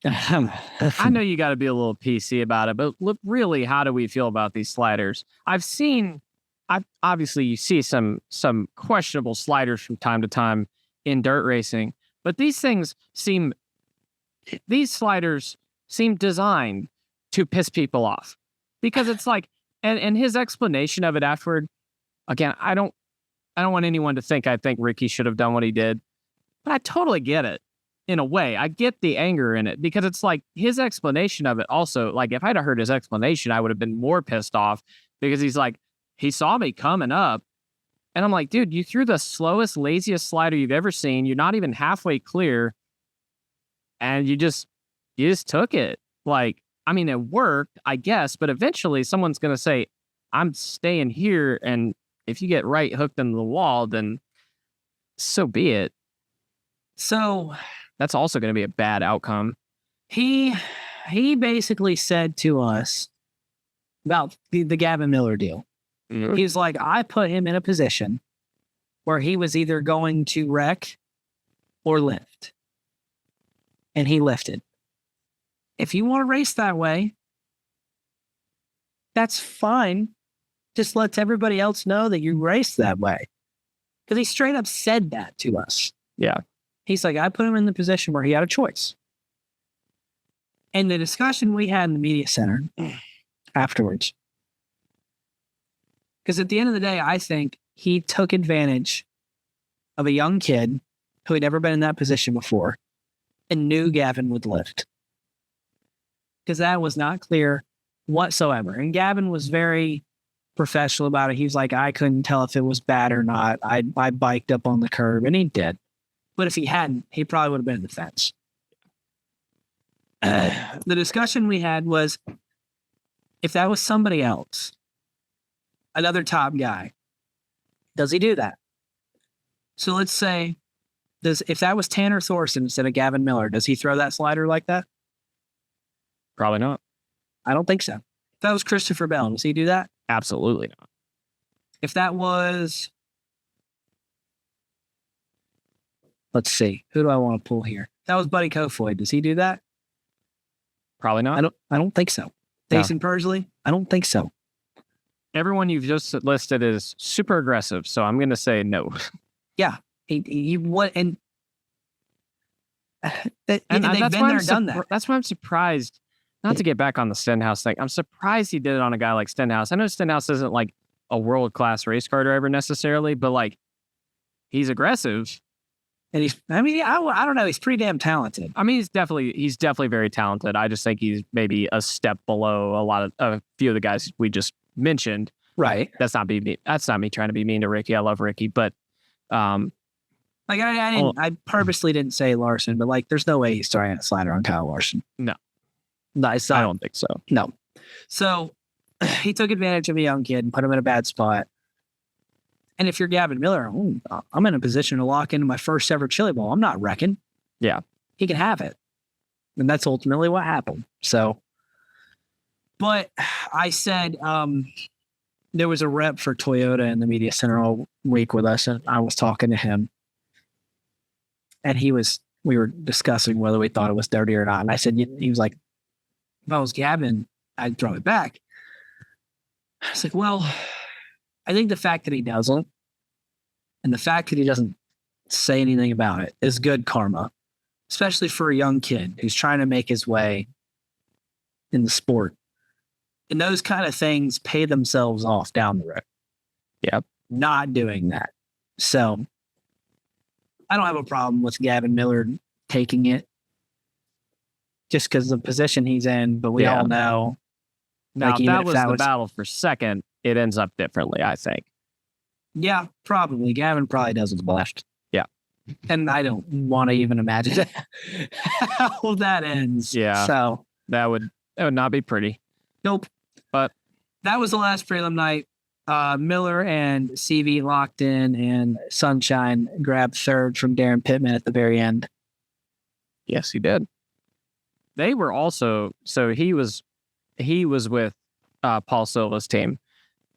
I know you got to be a little PC about it, but look, really, how do we feel about these sliders? Obviously you see some questionable sliders from time to time in dirt racing, but these sliders seem designed to piss people off, because it's like, and his explanation of it afterward, again, I don't want anyone to think I think Ricky should have done what he did, but I totally get it. In a way, I get the anger in it, because it's like his explanation of it also, like if I'd have heard his explanation, I would have been more pissed off, because he's like, he saw me coming up and I'm like, dude, you threw the slowest, laziest slider you've ever seen. You're not even halfway clear. And you just took it. Like, I mean, it worked, I guess, but eventually someone's going to say, I'm staying here. And if you get right hooked into the wall, then so be it. So that's also going to be a bad outcome. He basically said to us about the Gavin Miller deal. Mm-hmm. He's like, I put him in a position where he was either going to wreck or lift. And he lifted. If you want to race that way, that's fine. Just lets everybody else know that you raced that way. Because he straight up said that to us. Yeah. He's like, I put him in the position where he had a choice. And the discussion we had in the media center afterwards, because at the end of the day, I think he took advantage of a young kid who had never been in that position before and knew Gavin would lift. Because that was not clear whatsoever. And Gavin was very professional about it. He was like, I couldn't tell if it was bad or not. I biked up on the curb, and he did. But if he hadn't, he probably would have been in the fence. The discussion we had was, if that was somebody else, another top guy, does he do that? So let's say, if that was Tanner Thorson instead of Gavin Miller, does he throw that slider like that? Probably not. I don't think so. If that was Christopher Bell, does he do that? Absolutely not. If that was, let's see, who do I want to pull here? If that was Buddy Kofoid, does he do that? Probably not. I don't think so. Jason Persley? I don't think so. Everyone you've just listed is super aggressive, so I'm going to say no. Yeah. He what and they've been there and done that. That's why I'm surprised. Not to get back on the Stenhouse thing, I'm surprised he did it on a guy like Stenhouse. I know Stenhouse isn't like a world-class race car driver necessarily, but like, he's aggressive. And I don't know, he's pretty damn talented. I mean, he's definitely very talented. I just think he's maybe a step below a few of the guys we just mentioned. Right. That's not me trying to be mean to Ricky. I love Ricky, but like I purposely didn't say Larson, but like, there's no way he's throwing a slider on Kyle Larson. No, I don't think so. No. So he took advantage of a young kid and put him in a bad spot. And if you're Gavin Miller, I'm in a position to lock into my first ever Chili Bowl. I'm not wrecking. Yeah. He can have it. And that's ultimately what happened. So, but I said, there was a rep for Toyota in the media center all week with us, and I was talking to him. And we were discussing whether we thought it was dirty or not. And I said, he was like, if I was Gavin, I'd throw it back. I was like, well, I think the fact that he doesn't, and the fact that he doesn't say anything about it, is good karma, especially for a young kid who's trying to make his way in the sport. And those kind of things pay themselves off down the road. Yep. Not doing that. So I don't have a problem with Gavin Miller taking it just because of the position he's in, but we all know. Now, that was the battle for second. it ends up differently, I think. Yeah, probably. Gavin probably does his best. Yeah. And I don't want to even imagine how that ends. Yeah. So that would not be pretty. Nope. But that was the last prelim night. Miller and CV locked in, and Sunshine grabbed third from Darren Pittman at the very end. Yes, he did. They were also, so he was with Paul Silva's team,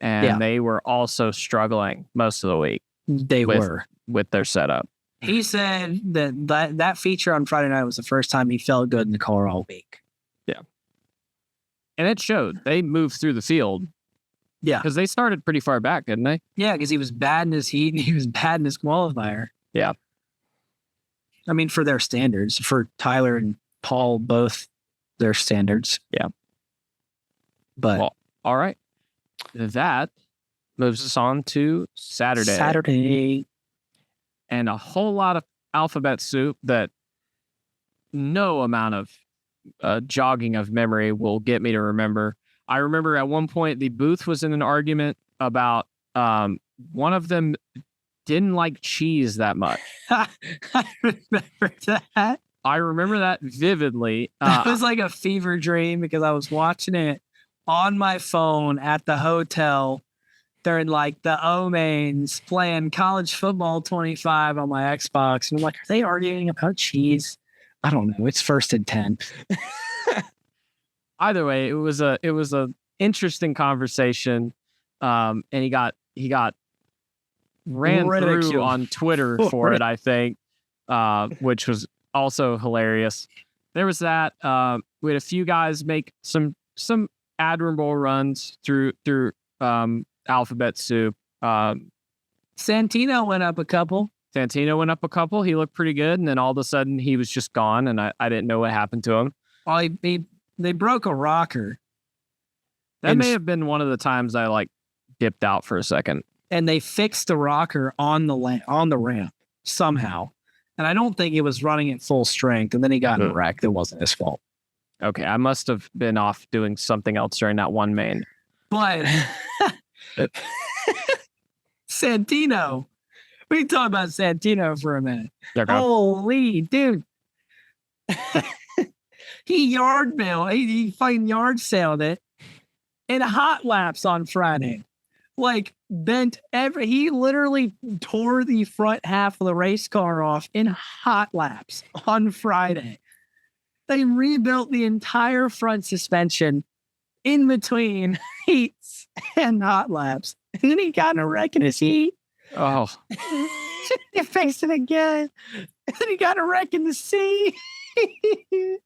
and they were also struggling most of the week. They were with their setup. He said that feature on Friday night was the first time he felt good in the car all week. Yeah. And it showed. They moved through the field. Yeah. Because they started pretty far back, didn't they? Yeah, because he was bad in his heat and he was bad in his qualifier. Yeah. I mean, for their standards, for Tyler and Paul, both their standards. Yeah. But well, all right. That moves us on to Saturday. And a whole lot of alphabet soup that no amount of jogging of memory will get me to remember. I remember at one point the booth was in an argument about one of them didn't like cheese that much. I remember that. I remember that vividly. That was like a fever dream because I was watching it on my phone at the hotel during like the O-mains playing college football 25 on my Xbox. And I'm like, are they arguing about cheese? I don't know. It's 1st and 10. Either way, it was a interesting conversation. And he got ran through on Twitter for it, I think, which was also hilarious. There was that. We had a few guys make some admirable runs through alphabet soup. Santino went up a couple. He looked pretty good, and then all of a sudden he was just gone, and I didn't know what happened to him. Well, they broke a rocker. That may have been one of the times I like dipped out for a second. And they fixed the rocker on the ramp somehow. And I don't think it was running at full strength. And then he got in a wreck. It wasn't his fault. Okay, I must have been off doing something else during that one main. But Santino, we can talk about Santino for a minute. Holy dude. He he fucking yard sailed it in hot laps on Friday. Like he literally tore the front half of the race car off in hot laps on Friday. They rebuilt the entire front suspension in between heats and hot laps. And then he got in a wreck in his heat. Oh. He fixed it again. And then he got in a wreck in the sea. He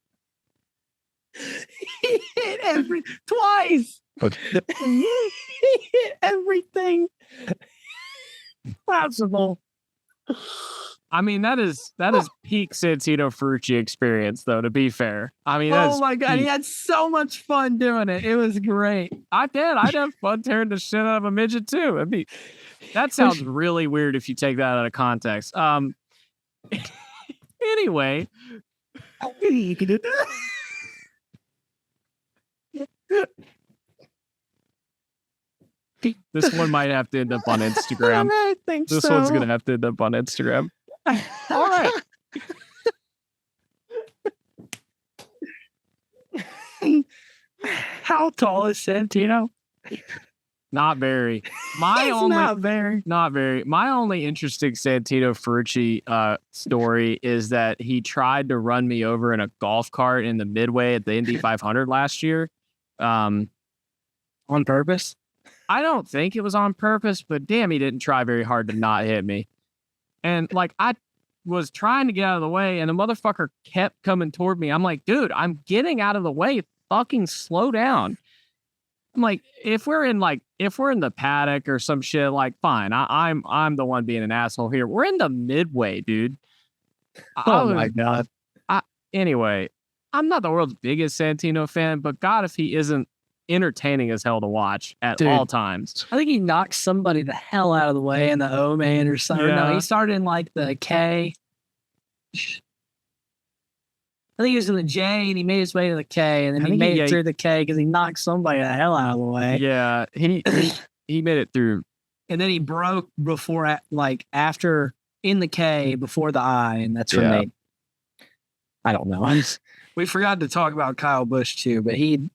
hit twice. He hit everything possible. I mean, that is peak Santino Ferrucci experience, though, to be fair. I mean, oh my God, he had so much fun doing it. It was great. I'd have fun tearing the shit out of a midget, too. That sounds really weird if you take that out of context. Anyway. This one might have to end up on Instagram. I think this one's going to have to end up on Instagram. All right. How tall is Santino? Not very. Not very. My only interesting Santino Ferrucci story is that he tried to run me over in a golf cart in the midway at the Indy 500 last year. On purpose? I don't think it was on purpose, but damn, he didn't try very hard to not hit me. And like, I was trying to get out of the way, and the motherfucker kept coming toward me. I'm like, dude, I'm getting out of the way. Fucking slow down. I'm like, if we're in the paddock or some shit, like, fine. I'm the one being an asshole here. We're in the midway, dude. My God. Anyway, I'm not the world's biggest Santino fan, but God, if he isn't entertaining as hell to watch at all times. I think he knocked somebody the hell out of the way in the O-man or something. Yeah. No, he started in like the K. I think he was in the J and he made his way to the K, and then he made it through the K because he knocked somebody the hell out of the way. Yeah, he made it through. And then he broke before, like after in the K before the I, and that's when they. I don't know. We forgot to talk about Kyle Busch too, but he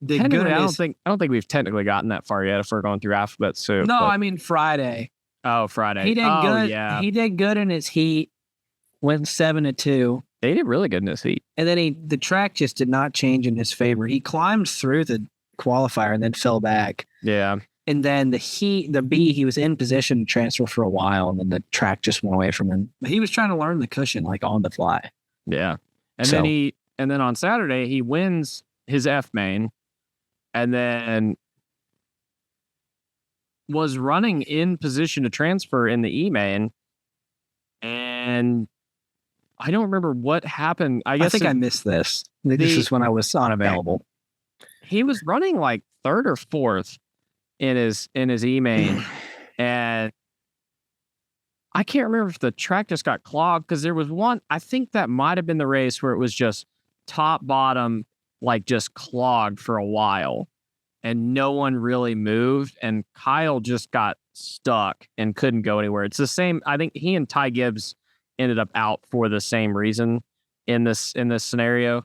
did good. I don't think we've technically gotten that far yet. If we're going through alphabet soup. No, I mean Friday. Oh, Friday. He did good. Yeah. He did good in his heat. Went 7-2. He did really good in his heat. And then the track just did not change in his favor. He climbed through the qualifier and then fell back. Yeah. And then the B, he was in position to transfer for a while, and then the track just went away from him. But he was trying to learn the cushion, like on the fly. Yeah. And then on Saturday, he wins his F main and then was running in position to transfer in the E main. And I don't remember what happened. I think I missed this. This is when I was unavailable. He was running like third or fourth in his E main, and I can't remember if the track just got clogged because there was one. I think that might have been the race where it was just top bottom, like just clogged for a while, and no one really moved, and Kyle just got stuck and couldn't go anywhere. It's the same. I think he and Ty Gibbs ended up out for the same reason in this scenario,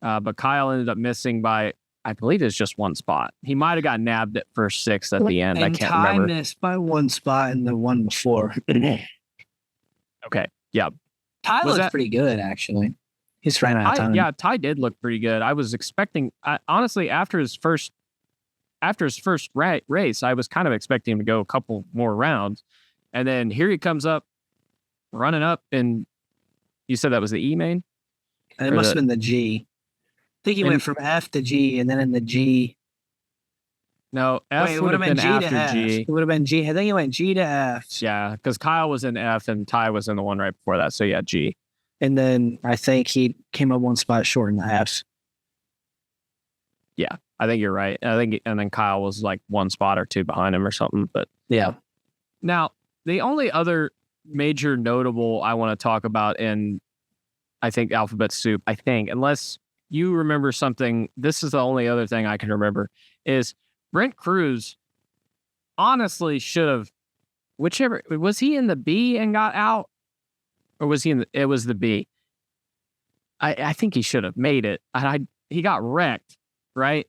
but Kyle ended up missing by, I believe it's just one spot. He might have got nabbed at first 6 at the end. I can't remember. Ty missed by one spot in the one before. Okay. Yeah. Ty looked pretty good, actually. He's right out of time. Yeah, Ty did look pretty good. I was expecting, honestly, after his first race, I was kind of expecting him to go a couple more rounds. And then here he comes up, running up, and you said that was the E main? And it must have been the G. I think he went from F to G, and then in the G. No, F would have been G after G. It would have been G. I think he went G to F. Yeah, because Kyle was in F and Ty was in the one right before that. So yeah, G. And then I think he came up one spot short in the Fs. Yeah, I think you're right. And then Kyle was like one spot or two behind him or something. But yeah. Now, the only other major notable I want to talk about in, I think, alphabet soup, unless you remember something, this is the only other thing I can remember, is Brent Cruz honestly should have, was he in the B and got out? Or was he it was the B? I think he should have made it. He got wrecked, right?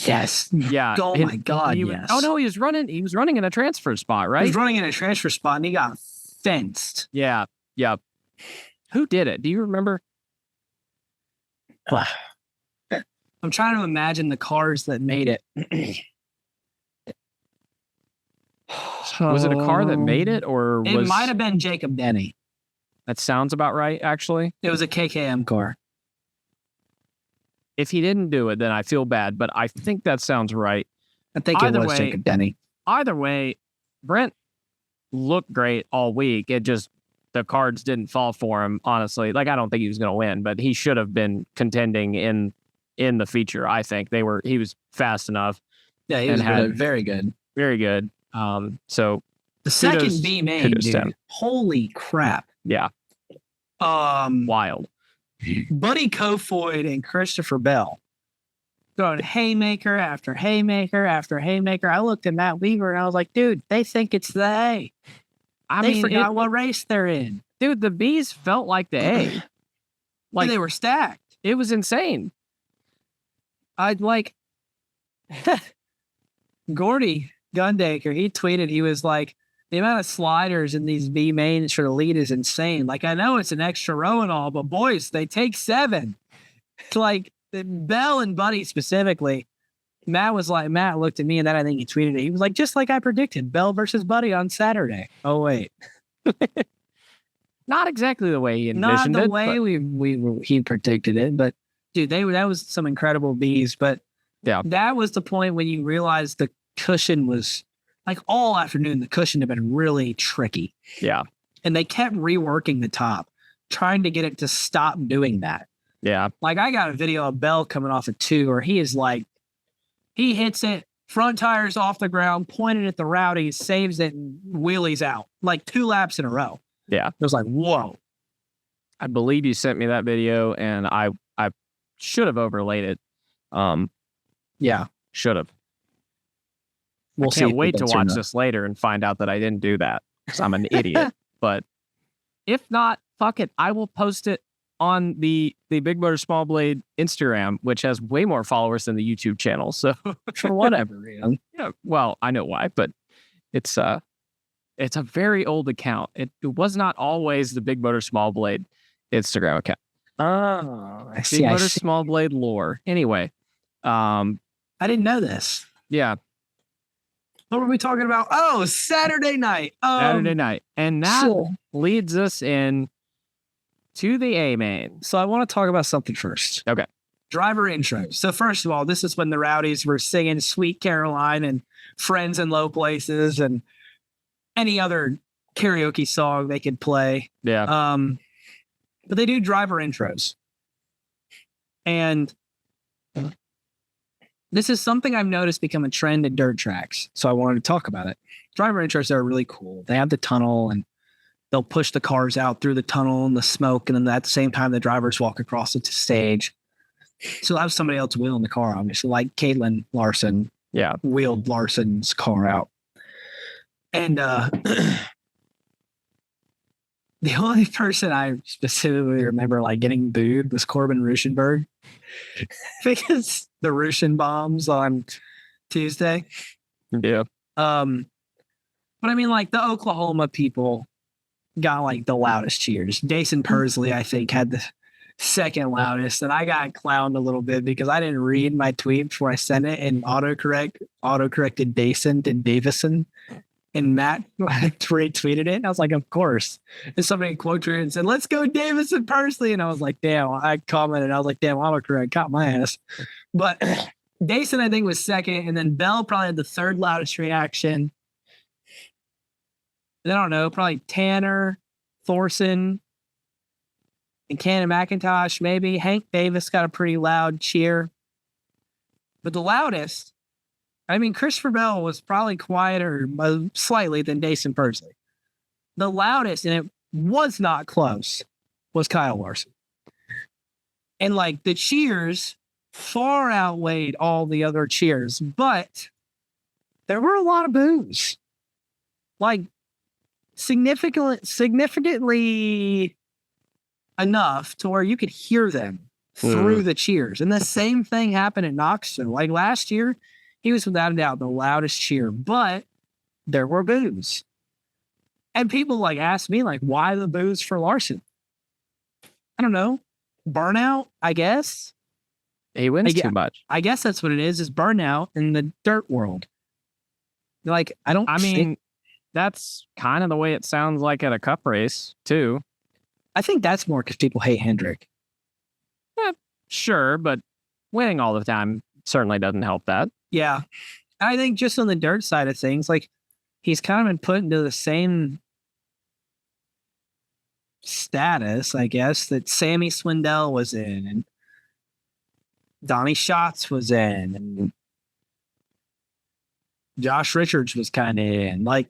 Yes. Yeah. Oh my God, yes. Oh no, he was running in a transfer spot, right? He was running in a transfer spot and he got fenced. Yeah. Yeah. Who did it? Do you remember? I'm trying to imagine the cars that made it. Was it a car that made it, or it might have been Jacob Denny? That sounds about right, actually. It was a KKM car. If he didn't do it, then I feel bad, but I think that sounds right. I think it was Jacob Denny. Either way, Brent looked great all week. It just, the cards didn't fall for him, honestly. Like, I don't think he was going to win, but he should have been contending in the feature, I think. He was fast enough. Yeah, he was very good. Very good. So the second B main, dude. Holy crap. Yeah. Wild. Buddy Kofoid and Christopher Bell throwing haymaker after haymaker after haymaker. I looked at Matt Weaver and I was like, dude, they think it's the A. They forgot what race they're in. Dude, the B's felt like the A. Like they were stacked. It was insane. Gordy Gundaker, he tweeted, he was like, the amount of sliders in these B mains for the lead is insane. Like, I know it's an extra row and all, but boys, they take 7. Like, Bell and Buddy specifically, Matt looked at me and then I think he tweeted it. He was like, just like I predicted, Bell versus Buddy on Saturday. Oh, wait. Not exactly the way he envisioned it. Not the way he predicted it, but dude, that was some incredible Bs. But yeah, that was the point when you realized the cushion was, like, all afternoon, the cushion had been really tricky. Yeah. And they kept reworking the top, trying to get it to stop doing that. Yeah. Like, I got a video of Bell coming off a 2 where he is like, he hits it, front tires off the ground, pointed at the rowdies, saves it, and wheelies out. Like 2 laps in a row. Yeah. It was like, whoa. I believe you sent me that video and I should have overlaid it. Yeah. Should have. we'll I see. can't if wait it to does or watch not. this later and find out that I didn't do that because I'm an idiot. But if not, fuck it. I will post it on the Big Motor Small Blade Instagram, which has way more followers than the YouTube channel. So For whatever reason. yeah, well, I know why, but it's a very old account. It was not always the Big Motor Small Blade Instagram account. Oh, I see. Big I Motor see. Small Blade lore. Anyway, I didn't know this. yeah, What were we talking about? Oh, Saturday night. Saturday night, and that So, leads us in to the A main. so I want to talk about something first. Okay. Driver intro. So first of all, this is when the Rowdies were singing Sweet Caroline and Friends in Low Places and any other karaoke song they could play. Yeah. But they do driver intros. And this is something I've noticed become a trend at dirt tracks. So I wanted to talk about it. Driver intros are really cool. They have the tunnel and they'll push the cars out through the tunnel and the smoke. And then at the same time, the drivers walk across the stage. So they'll have somebody else wheeling the car, obviously, like Caitlin Larson Yeah. wheeled Larson's car out. And the only person I specifically remember like getting booed was Corbin Ruschenberg because the Ruschen bombs on Tuesday. Yeah. But I mean, like the Oklahoma people got like the loudest cheers. Jason Persley, I think, had the second loudest, and I got clowned a little bit because I didn't read my tweet before I sent it, and autocorrected Dason to Davison. And Matt retweeted it. And I was like, of course. And somebody quoted it and said, let's go Davison Persley. And I was like, damn. I commented. I was like, damn, autocorrect caught my ass. But Dason, I think, was second. And then Bell probably had the third loudest reaction. And I don't know, probably Tanner, Thorson, and Cannon McIntosh, maybe. Hank Davis got a pretty loud cheer. But the loudest, I mean, Christopher Bell was probably quieter slightly than Dason Persley. The loudest, and it was not close, was Kyle Larson. And like the cheers far outweighed all the other cheers, but there were a lot of boos. Like significantly enough to where you could hear them through the cheers. And the same thing happened at Knoxville. Like last year, he was without a doubt the loudest cheer, but there were boos. And people like asked me, like, why the boos for Larson? I don't know. Burnout, I guess. He wins too much. I guess that's what it is burnout in the dirt world. Like, I mean, that's kind of the way it sounds like at a cup race, too. I think that's more because people hate Hendrick. Sure, but winning all the time certainly doesn't help that. Yeah. I think just on the dirt side of things, like he's kind of been put into the same status, I guess, that Sammy Swindell was in and Donnie Schatz was in and Josh Richards was kind of in. Like,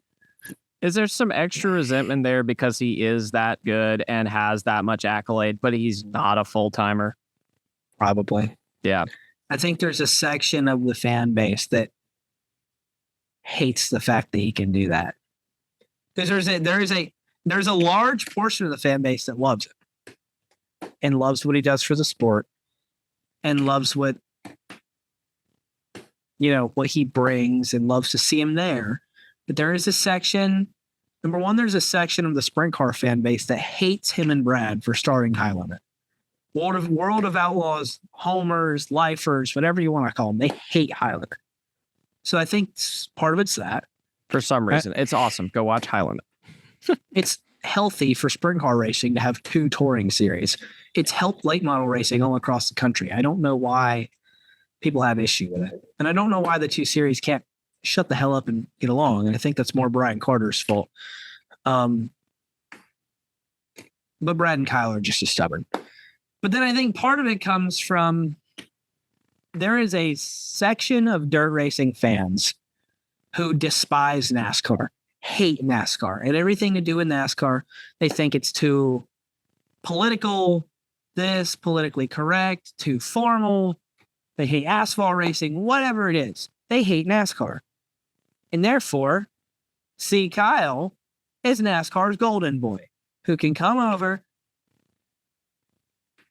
is there some extra resentment there because he is that good and has that much accolade, but he's not a full-timer? Probably. Yeah. I think there's a section of the fan base that hates the fact that he can do that. Because there's a large portion of the fan base that loves it and loves what he does for the sport and loves what he brings and loves to see him there. But there is a section, number one, there's a section of the sprint car fan base that hates him and Brad for starting High Limit. World of Outlaws, homers, lifers, whatever you want to call them, they hate High Limit. So I think part of it's that. For some reason. It's awesome. Go watch High Limit. It's healthy for sprint car racing to have two touring series. It's helped late model racing all across the country. I don't know why people have issue with it. And I don't know why the two series can't shut the hell up and get along. And I think that's more Brian Carter's fault. But Brad and Kyle are just as stubborn. But then I think part of it comes from there is a section of dirt racing fans who despise NASCAR, hate NASCAR, and everything to do with NASCAR. They think it's too political, politically correct, too formal. They hate asphalt racing, whatever it is. They hate NASCAR. And therefore, see Kyle is NASCAR's golden boy who can come over,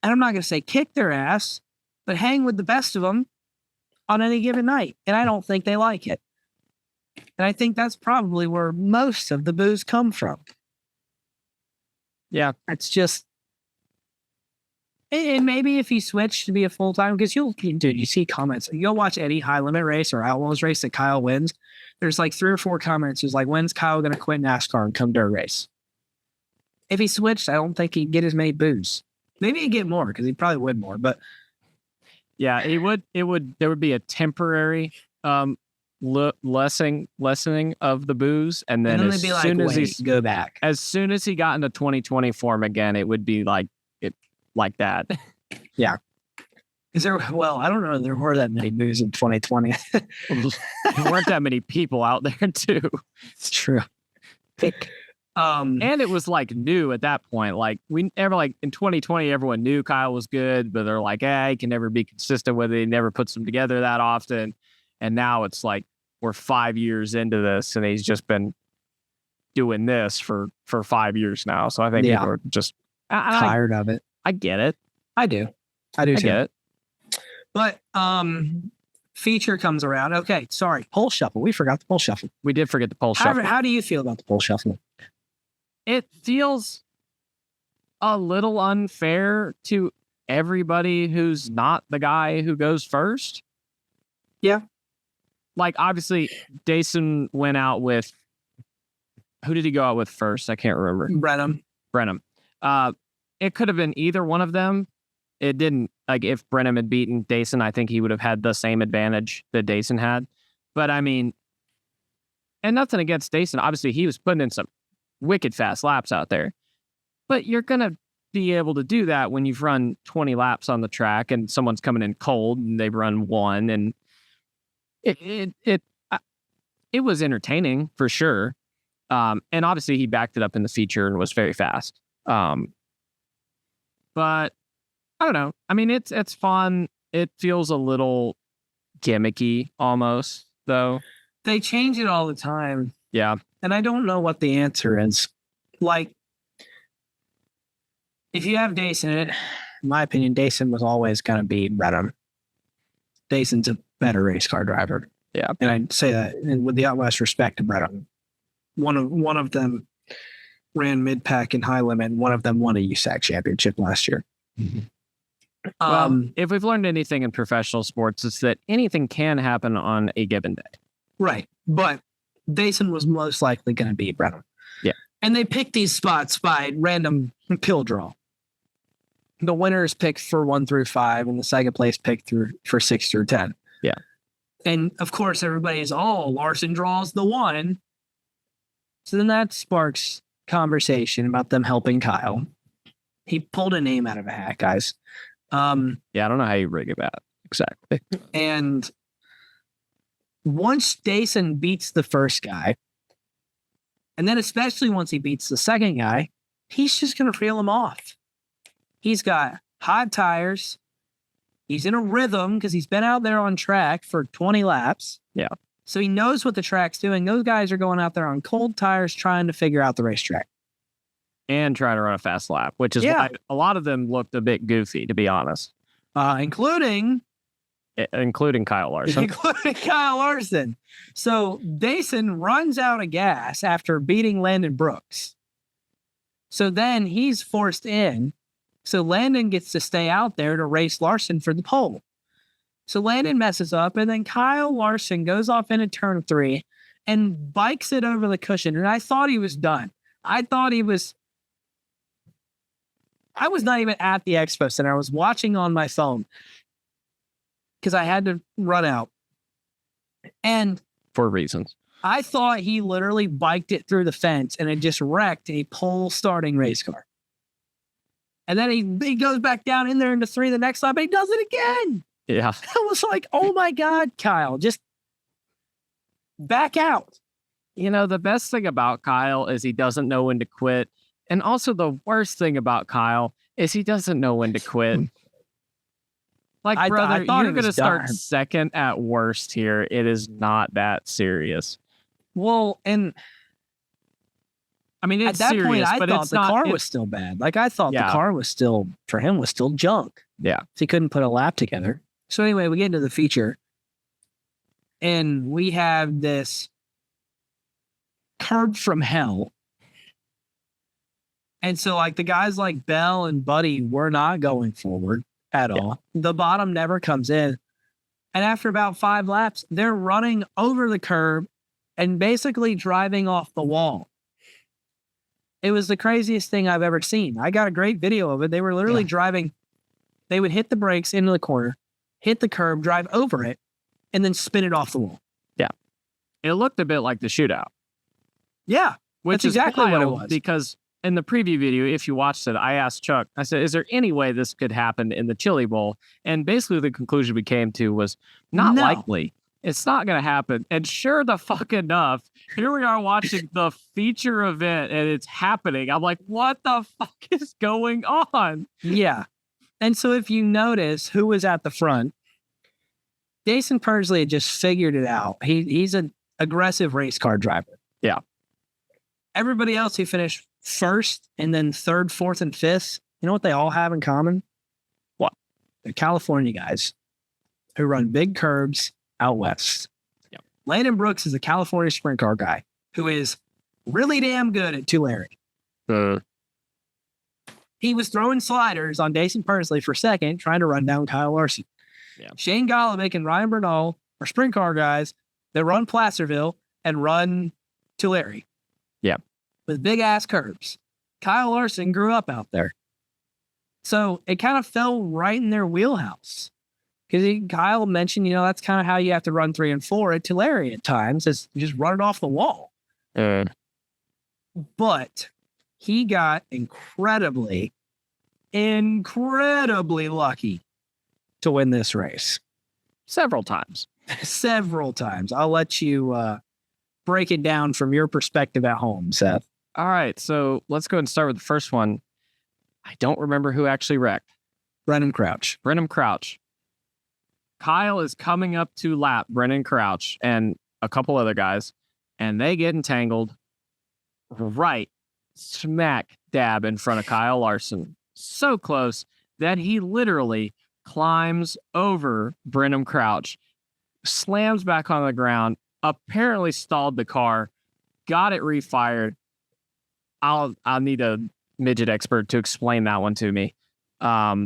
and I'm not going to say kick their ass, but hang with the best of them on any given night. And I don't think they like it. And I think that's probably where most of the boos come from. Yeah. It's just, and maybe if he switched to be a full-time, because you see comments, you'll watch any high limit race or Outlaws race that Kyle wins. There's like 3 or 4 comments. It's like, when's Kyle going to quit NASCAR and come dirt race? If he switched, I don't think he'd get as many boos. Maybe he'd get more because he'd probably win more, but yeah, there would be a temporary lessening of the boos, and then as they'd be like, soon as wait, go back. As soon as he got into 2020 form again, it would be like that. Yeah. Is there? Well, I don't know. There were that many boos in 2020. There weren't that many people out there too. It's true. And it was like new at that point. Like in 2020, everyone knew Kyle was good, but they're like, he can never be consistent with it. He never puts them together that often. And now it's like we're 5 years into this, and he's just been doing this for 5 years now. So I think people are just tired of it. I get it. I do too. Get it. But feature comes around. Okay, sorry. Pole shuffle. We forgot the pole shuffle. We did forget the pole shuffle. How do you feel about the pole shuffle? It feels a little unfair to everybody who's not the guy who goes first. Yeah. Like, obviously, Dason went out with... Who did he go out with first? I can't remember. Brenham. It could have been either one of them. It didn't. Like, if Brenham had beaten Dason, I think he would have had the same advantage that Dason had. But, I mean... And nothing against Dason. Obviously, he was putting in some wicked fast laps out there. But you're going to be able to do that when you've run 20 laps on the track and someone's coming in cold and they've run 1, and it was entertaining for sure. And obviously he backed it up in the feature and was very fast. But I don't know. I mean, it's fun. It feels a little gimmicky almost, though. They change it all the time. Yeah. And I don't know what the answer is. Like, if you have Dason, in my opinion, Dason was always going to be Brenham. Dason's a better race car driver. Yeah. And I say that with the utmost respect to Brenham. One of them ran mid-pack and high limit, and one of them won a USAC championship last year. Mm-hmm. Well, if we've learned anything in professional sports, it's that anything can happen on a given day. Right. But Dason was most likely going to be Brenham. Yeah. And they picked these spots by random pill draw. The winner is picked for 1 through 5, and the second place picked for 6 through 10. Yeah. And of course, everybody's, Larson draws the 1. So then that sparks conversation about them helping Kyle. He pulled a name out of a hat, guys. Yeah, I don't know how you rig it out exactly. And once Dason beats the first guy, and then especially once he beats the second guy, he's just going to reel him off. He's got hot tires. He's in a rhythm because he's been out there on track for 20 laps. Yeah. So he knows what the track's doing. Those guys are going out there on cold tires trying to figure out the racetrack. And trying to run a fast lap, which is why a lot of them looked a bit goofy, to be honest. Including Kyle Larson. Including Kyle Larson. So Dason runs out of gas after beating Landon Brooks. So then he's forced in. So Landon gets to stay out there to race Larson for the pole. So Landon messes up, and then Kyle Larson goes off into turn 3 and bikes it over the cushion. And I thought he was done. I was not even at the expo center. I was watching on my phone because I had to run out. And for reasons. I thought he literally biked it through the fence and it just wrecked a pole starting race car. And then he goes back down in there into 3 the next lap, and he does it again. Yeah. I was like, oh my God, Kyle, just back out. You know, the best thing about Kyle is he doesn't know when to quit. And also the worst thing about Kyle is he doesn't know when to quit. Like, brother, you're going to start second at worst here. It is not that serious. Well, and I mean, at it's that point, serious, I but thought it's the not. car was still bad. Like, I thought the Yeah. car was still, for him, was still junk. Yeah. So he couldn't put a lap together. So anyway, we get into the feature, and we have this curb from hell. And so, like, the guys like Bell and Buddy were not going forward at all. The bottom never comes in. And after about 5 laps, they're running over the curb and basically driving off the wall. It was the craziest thing I've ever seen. I got a great video of it. They were literally driving. They would hit the brakes into the corner, hit the curb, drive over it, and then spin it off the wall. Yeah. It looked a bit like the shootout. Yeah. Which That's is exactly what it wild was. because in the preview video, if you watched it, I asked Chuck, I said, is there any way this could happen in the Chili Bowl? And basically the conclusion we came to was not No. likely. It's not going to happen. And sure the fuck enough, here we are watching the feature event and it's happening. I'm like, what the fuck is going on? Yeah. And so if you notice who was at the front, Jason Pursley had just figured it out. He's an aggressive race car driver. Yeah. Everybody else who finished first and then third, fourth, and fifth, you know what they all have in common? What? They're California guys who run big curbs out west. Yep. Landon Brooks is a California sprint car guy who is really damn good at Tulare. He was throwing sliders on Jason Pursley for second, trying to run down Kyle Larson. Yeah. Shane Golovic and Ryan Bernal are sprint car guys that run Placerville and run Tulare. Yeah. With big ass curbs. Kyle Larson grew up out there. So it kind of fell right in their wheelhouse. Because Kyle mentioned, that's kind of how you have to run 3 and 4 at Tulare at times, is you just run it off the wall. But he got incredibly lucky to win this race. Several times. Several times. I'll let you break it down from your perspective at home, Seth. All right. So let's go ahead and start with the first one. I don't remember who actually wrecked. Brennan Crouch. Brennan Crouch. Kyle is coming up to lap Brennan Crouch and a couple other guys, and they get entangled right smack dab in front of Kyle Larson. So close that he literally climbs over Brennan Crouch, slams back on the ground, apparently stalled the car, got it refired. I'll need a midget expert to explain that one to me. I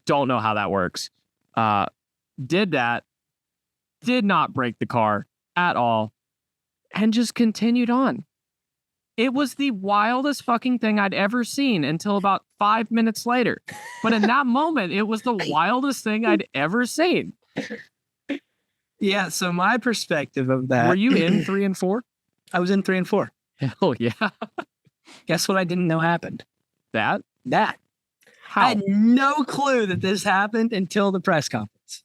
don't know how that works. Did that, did not break the car at all, and just continued on. It was the wildest fucking thing I'd ever seen until about 5 minutes later. But in that moment, it was the wildest thing I'd ever seen. Yeah, so my perspective of that. Were you in 3 and 4? I was in 3 and 4. Hell yeah. Guess what I didn't know happened? That? How? I had no clue that this happened until the press conference.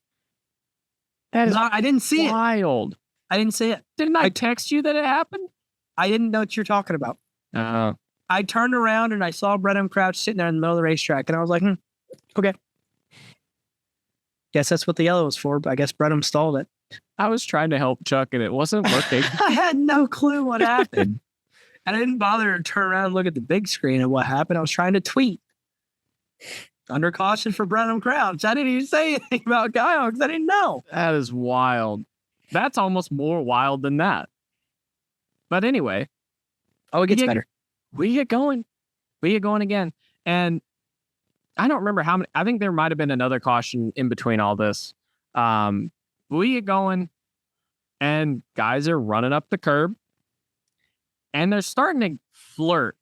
That is I didn't see it. wild. I didn't see it. Didn't I text you that it happened? I didn't know what you're talking about. Oh. I turned around and I saw Brennan Crouch sitting there in the middle of the racetrack, and I was like, okay. Guess that's what the yellow was for, but I guess Brennan stalled it. I was trying to help Chuck and it wasn't working. I had no clue what happened. And I didn't bother to turn around and look at the big screen of what happened. I was trying to tweet. Under caution for Brennan Crouch. I didn't even say anything about Kyle because I didn't know. That is wild. That's almost more wild than that. But anyway. Oh, it gets better. We get going. We get going again. And I don't remember how many. I think there might have been another caution in between all this. We get going. And guys are running up the curb. And they're starting to flirt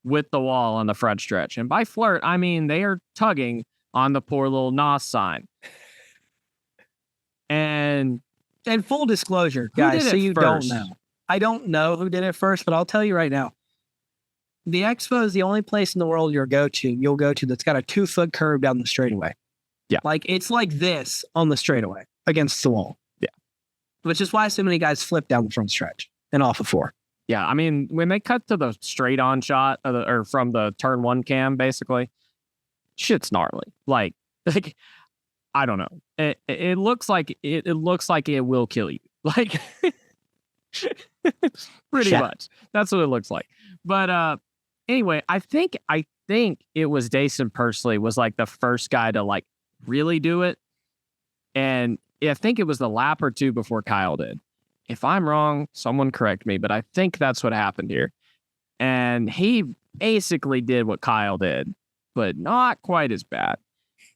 with the wall on the front stretch. And by flirt, I mean they are tugging on the poor little NOS sign. And full disclosure, guys, so you don't know. I don't know who did it first, but I'll tell you right now. The Expo is the only place in the world you'll go to that's got a 2-foot curb down the straightaway. Yeah. Like it's like this on the straightaway against the wall. Yeah. Which is why so many guys flip down the front stretch and off of 4. Yeah, I mean, when they cut to the straight on shot or from the turn 1 cam, basically, shit's gnarly. Like I don't know. It looks like it will kill you. Like Pretty Yeah. much. That's what it looks like. But anyway, I think it was Dason personally was like the first guy to like really do it. And I think it was the lap or two before Kyle did. If I'm wrong, someone correct me, but I think that's what happened here. And he basically did what Kyle did, but not quite as bad.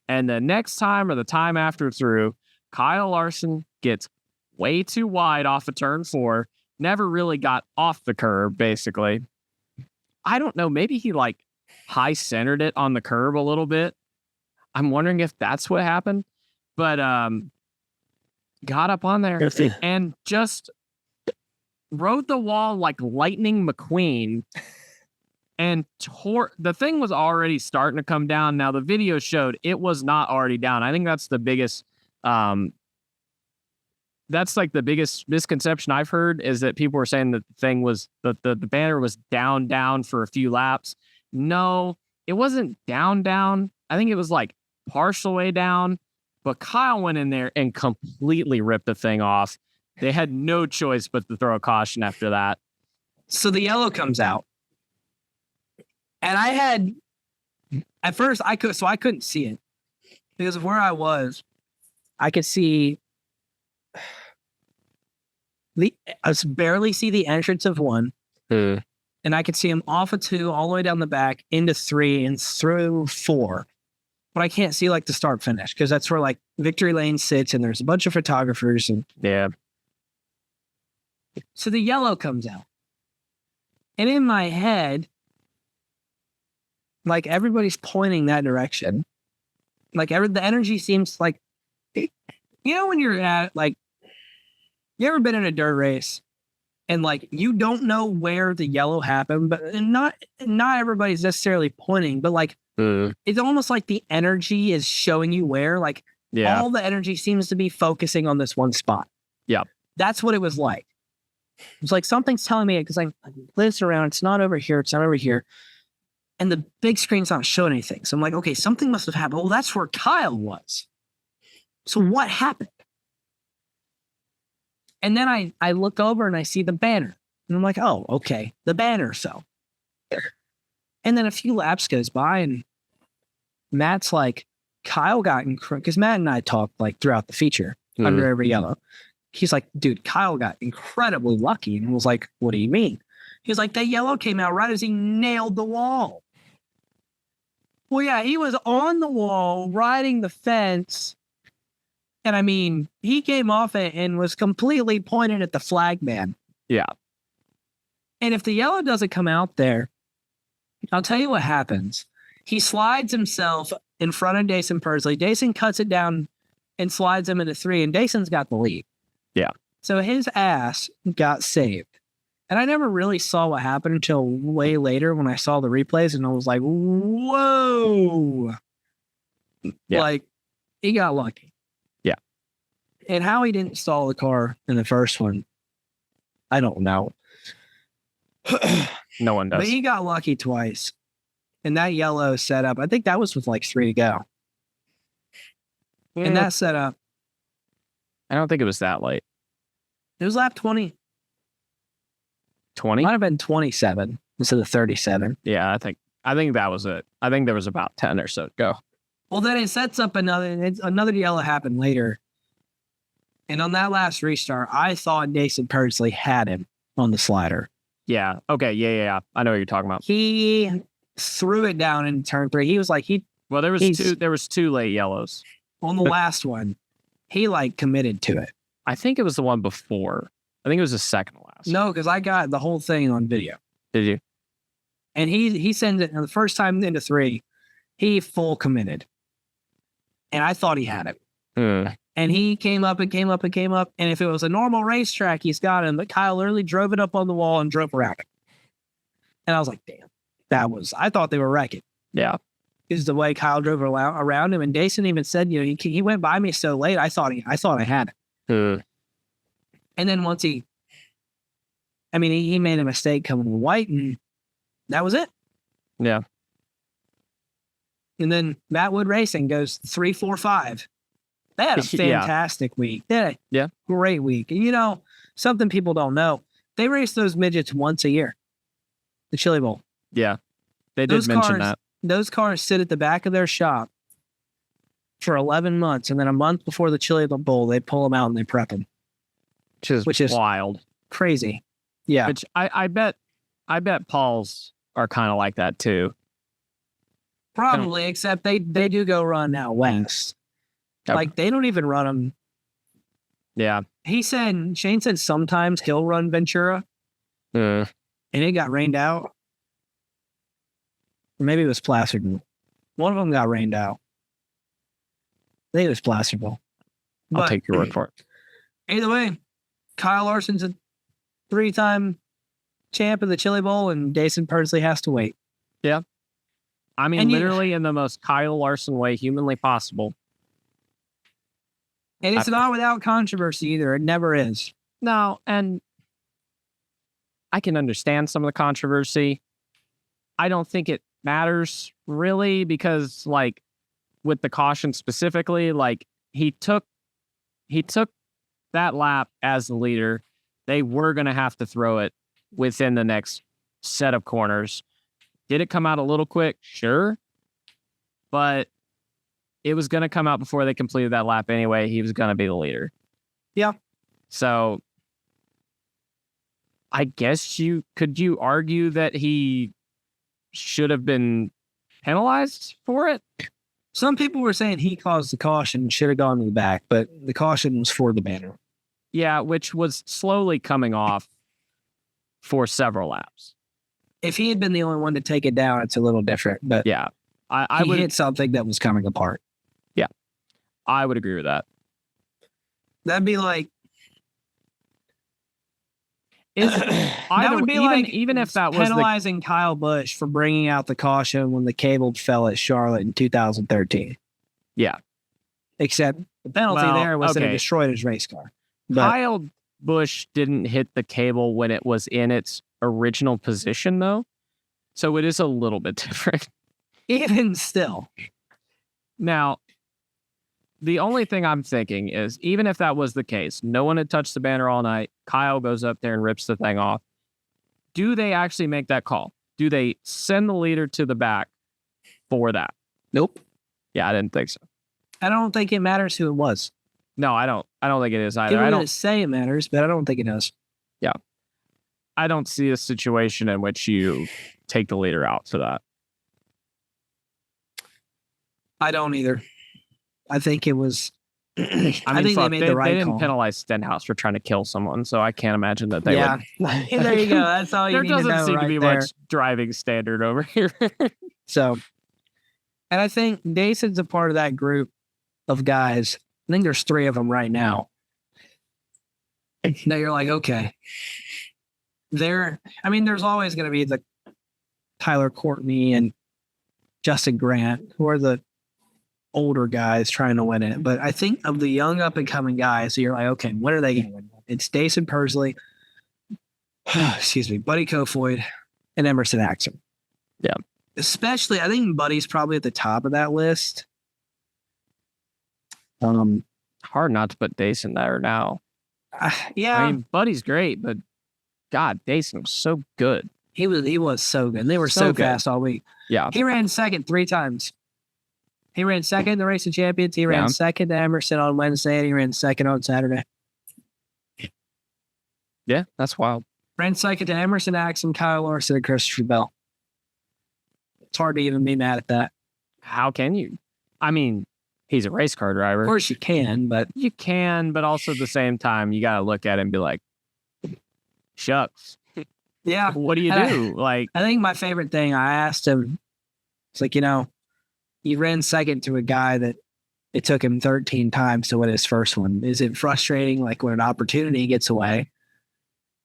And the next time or the time after through, Kyle Larson gets way too wide off of turn 4, never really got off the curb, basically. I don't know, maybe he like high centered it on the curb a little bit. I'm wondering if that's what happened. But got up on there and just rode the wall like Lightning McQueen and tore. The thing was already starting to come down. Now the video showed it was not already down. I think that's the biggest that's like the biggest misconception I've heard, is that people were saying that the thing was the banner was down for a few laps. No, it wasn't down. I think it was like partial way down, but Kyle went in there and completely ripped the thing off. They had no choice but to throw a caution after that. So the yellow comes out. And I had, at first I couldn't see it because of where I was. I could see I barely see the entrance of 1. And I could see him off of 2, all the way down the back into 3 and through 4. But I can't see like the start finish because that's where like victory lane sits and there's a bunch of photographers. And yeah. So the yellow comes out. And in my head, like everybody's pointing that direction. Like the energy seems like, you know, when you're at like, you ever been in a dirt race and like you don't know where the yellow happened, but not everybody's necessarily pointing, but like it's almost like the energy is showing you where, like all the energy seems to be focusing on this one spot. Yeah. That's what it was like. It's like something's telling me, because I listen around, it's not over here, it's not over here. And the big screen's not showing anything. So I'm like, okay, something must have happened. Well, that's where Kyle was. So what happened? And then I look over and I see the banner. And I'm like, oh, okay, the banner fell. And then a few laps goes by and Matt's like, Kyle got incredible, because Matt and I talked like throughout the feature under every yellow. He's like, dude, Kyle got incredibly lucky. And I was like, what do you mean? He was like, that yellow came out right as he nailed the wall. Well, yeah, he was on the wall riding the fence. And I mean, he came off it and was completely pointed at the flag man. Yeah. And if the yellow doesn't come out there, I'll tell you what happens. He slides himself in front of Dason Pursley. Dason cuts it down and slides him into 3, and Dason's got the lead. Yeah. So his ass got saved. And I never really saw what happened until way later when I saw the replays, and I was like, whoa. Yeah. Like, he got lucky. Yeah. And how he didn't stall the car in the first one, I don't know. No one does. But he got lucky twice. And that yellow setup, I think that was with like 3 to go. And that setup, I don't think it was that late. it was lap 20. 20? Might have been 27 instead of 37. Yeah, I think that was it. I think there was about 10 or so to go. Well, then it sets up another yellow happened later. And on that last restart, I thought Dason Pursley had him on the slider. Yeah. Okay. Yeah. I know what you're talking about. He threw it down in turn 3. He was like, Well, there was two late yellows. on the last one, he like committed to it. I think it was the one before. I think it was the second last. No, because I got the whole thing on video. Did you? And he sends it the first time into 3, he full committed. And I thought he had it. And he came up and came up and came up. And if it was a normal racetrack, he's got him. But Kyle literally drove it up on the wall and drove around it. And I was like, damn, I thought they were wrecking. Yeah. Is the way Kyle drove around him. And Dason even said, you know, he went by me so late. I thought I had it. And then once he made a mistake coming to white, and that was it. Yeah. And then Matt Wood Racing goes 3, 4, 5. They had a fantastic week. They had a great week. And you know, something people don't know. They race those midgets once a year. The Chili Bowl. Yeah. They did mention that. Those cars sit at the back of their shop for 11 months, and then a month before the Chili Bowl, they pull them out and they prep them. Which is wild. Crazy. Yeah. Which I bet Paul's are kind of like that too. Probably, except they do go run out west. Yep. Like, they don't even run them. Yeah. Shane said sometimes he'll run Ventura, and it got rained out. Or maybe it was Placerville. One of them got rained out. I think it was Placerville. I'll take your word for it. Either way, Kyle Larson's a 3-time champ of the Chili Bowl, and Jason Pursley has to wait. Yeah. I mean, literally in the most Kyle Larson way humanly possible. And it's not without controversy either. It never is. No, and I can understand some of the controversy. I don't think it matters really because, like, with the caution specifically, like, he took that lap as the leader. They were going to have to throw it within the next set of corners. Did it come out a little quick? Sure. But it was going to come out before they completed that lap anyway. He was going to be the leader. Yeah. So I guess could you argue that he should have been penalized for it? Some people were saying he caused the caution and should have gone to the back, but the caution was for the banner. Yeah, which was slowly coming off for several laps. If he had been the only one to take it down, it's a little different. But yeah, I would hit something that was coming apart. Yeah, I would agree with that. That'd be like. That would be even if that was penalizing Kyle Busch for bringing out the caution when the cable fell at Charlotte in 2013. Yeah, except the penalty there was that it destroyed his race car. But Kyle Busch didn't hit the cable when it was in its original position, though, so it is a little bit different. Even still. Now, the only thing I'm thinking is, even if that was the case, no one had touched the banner all night, Kyle goes up there and rips the thing off. Do they actually make that call? Do they send the leader to the back for that? Nope. Yeah, I didn't think so. I don't think it matters who it was. No, I don't think it is either. I don't say it matters, but I don't think it does. Yeah. I don't see a situation in which you take the leader out for that. I don't either. I think it was. I think they made the right call. They didn't penalize Stenhouse for trying to kill someone, so I can't imagine that they would. Yeah, there you go. That's all you need to know. There doesn't seem to be much driving standard over here. So, and I think Jason's a part of that group of guys. I think there's 3 of them right now. Now you're like, okay. There's always going to be the Tyler Courtney and Justin Grant, who are the older guys trying to win it. But I think of the young up-and-coming guys, so you're like, okay, when are they going to win? It's Jason Pursley, excuse me, Buddy Kofoid, and Emerson Axsom. Yeah. Especially, I think Buddy's probably at the top of that list. Hard not to put Jason there now. Yeah. I mean, Buddy's great, but God, Jason was so good. He was so good. They were so fast all week. Yeah. He ran second 3 times. He ran second in the Race of Champions. He ran second to Emerson on Wednesday, and he ran second on Saturday. Yeah, that's wild. Ran second to Emerson Axsom, Kyle Larson, and Christopher Bell. It's hard to even be mad at that. How can you? I mean, he's a race car driver. Of course you can, but also at the same time, you got to look at it and be like, shucks. Yeah. What do you do? I think my favorite thing, I asked him, it's like, you ran second to a guy that it took him 13 times to win his first one. Is it frustrating, like, when an opportunity gets away?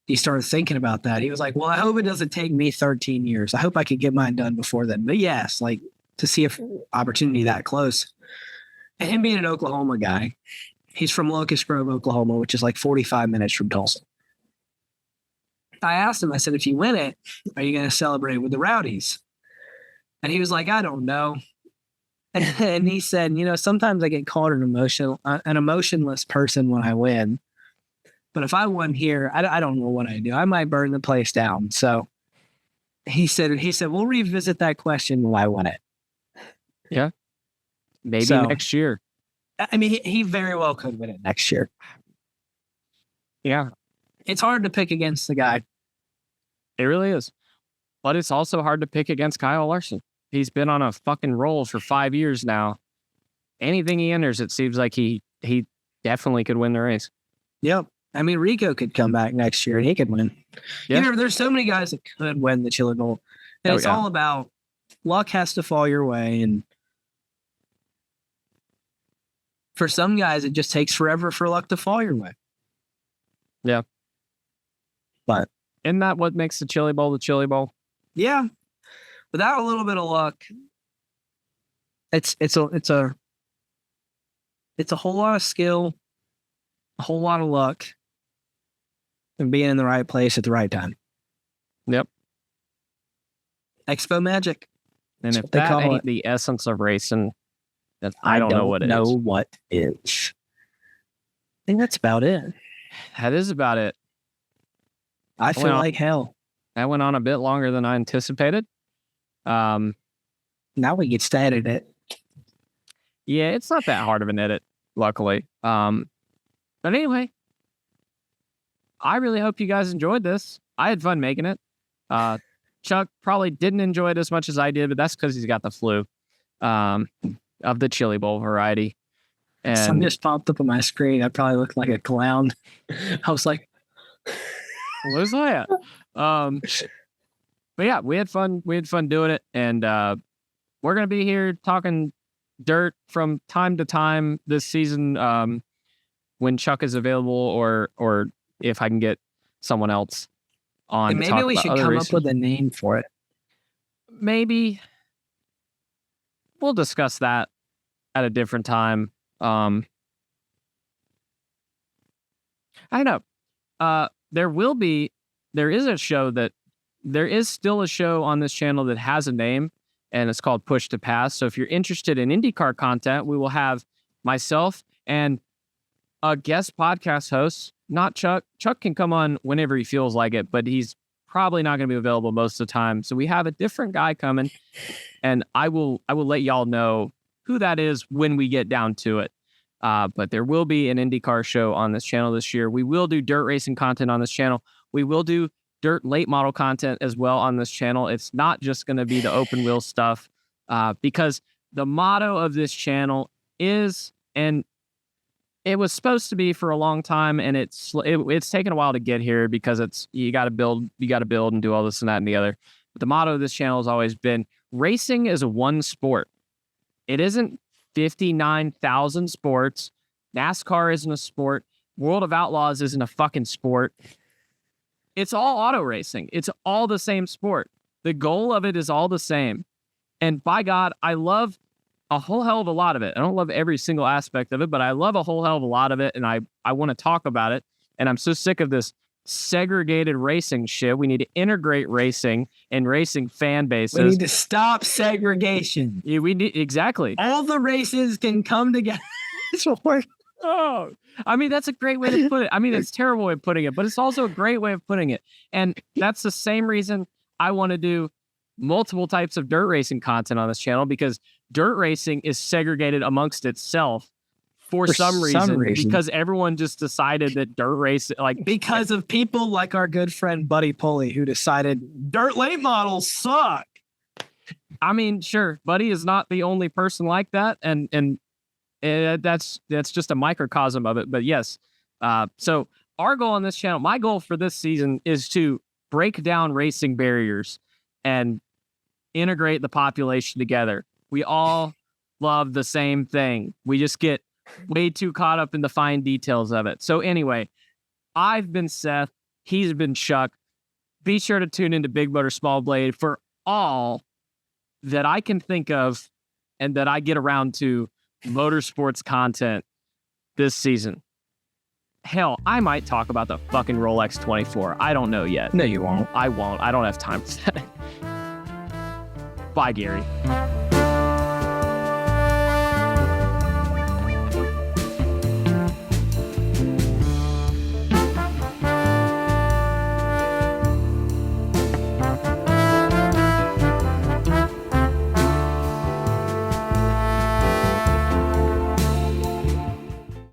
He started thinking about that. He was like, well, I hope it doesn't take me 13 years. I hope I could get mine done before then. But yes, like, to see an opportunity that close. And him being an Oklahoma guy, he's from Locust Grove, Oklahoma, which is like 45 minutes from Tulsa. I asked him, I said, if you win it, are you going to celebrate with the Rowdies? And he was like, I don't know. And he said, sometimes I get called an emotionless person when I win. But if I won here, I don't know what I'd do. I might burn the place down. So he said, we'll revisit that question when I win it. Yeah. Maybe So, next year. I mean, he very well could win it next year. Yeah. It's hard to pick against the guy. It really is. But it's also hard to pick against Kyle Larson. He's been on a fucking roll for 5 years now. Anything he enters, it seems like he definitely could win the race. Yep. I mean, Rico could come back next year and he could win. Yeah. You know, there's so many guys that could win the Chili Bowl. And it's all about luck has to fall your way. And for some guys, it just takes forever for luck to fall your way. Yeah. But isn't that what makes the Chili Bowl the Chili Bowl? Yeah. Without a little bit of luck, it's a whole lot of skill, a whole lot of luck, and being in the right place at the right time. Yep. Expo magic. And if that ain't the essence of racing, then I don't know what it is. I don't know what is. I think that's about it. That is about it. I feel like hell. That went on a bit longer than I anticipated. Now we get to edit it. Yeah, it's not that hard of an edit, luckily. But anyway, I really hope you guys enjoyed this. I had fun making it. Chuck probably didn't enjoy it as much as I did, but that's because he's got the flu of the Chili Bowl variety. And something just popped up on my screen. I probably looked like a clown. I was like, what is that? But yeah, we had fun. We had fun doing it. And we're going to be here talking dirt from time to time this season when Chuck is available or if I can get someone else on. And maybe we should come up with a name for it. Maybe. We'll discuss that at a different time. I know. There is still a show on this channel that has a name, and it's called Push to Pass. So if you're interested in IndyCar content, we will have myself and a guest podcast host, not Chuck. Chuck can come on whenever he feels like it, but he's probably not going to be available most of the time. So we have a different guy coming, and I will let y'all know who that is when we get down to it. But there will be an IndyCar show on this channel this year. We will do dirt racing content on this channel. We will do dirt late model content as well on this channel. It's not just going to be the open wheel stuff because the motto of this channel is, and it was supposed to be for a long time, and it's taken a while to get here because you got to build and do all this and that and the other. But the motto of this channel has always been racing is one sport. It isn't 59,000 sports. NASCAR isn't a sport. World of Outlaws isn't a fucking sport. It's all auto racing. It's all the same sport. The goal of it is all the same. And by God, I love a whole hell of a lot of it. I don't love every single aspect of it, but I love a whole hell of a lot of it. And I want to talk about it. And I'm so sick of this segregated racing shit. We need to integrate racing and racing fan bases. We need to stop segregation. Yeah, we need, exactly. All the races can come together. Oh, I mean, that's a great way to put it. I mean, it's a terrible way of putting it, but it's also a great way of putting it. And that's the same reason I want to do multiple types of dirt racing content on this channel, because dirt racing is segregated amongst itself for some reason, because everyone just decided that dirt race, because of people like our good friend Buddy Pulley, who decided dirt late models suck. I mean, sure, Buddy is not the only person like that, and that's just a microcosm of it. But yes, so our goal on this channel, my goal for this season, is to break down racing barriers and integrate the population together. We all love the same thing. We just get way too caught up in the fine details of it. So anyway, I've been Seth. He's been Chuck. Be sure to tune into Big Motor Small Blade for all that I can think of and that I get around to motorsports content this season. Hell, I might talk about the fucking Rolex 24. I don't know yet. No, you won't. I won't. I don't have time for that. Bye, Gary.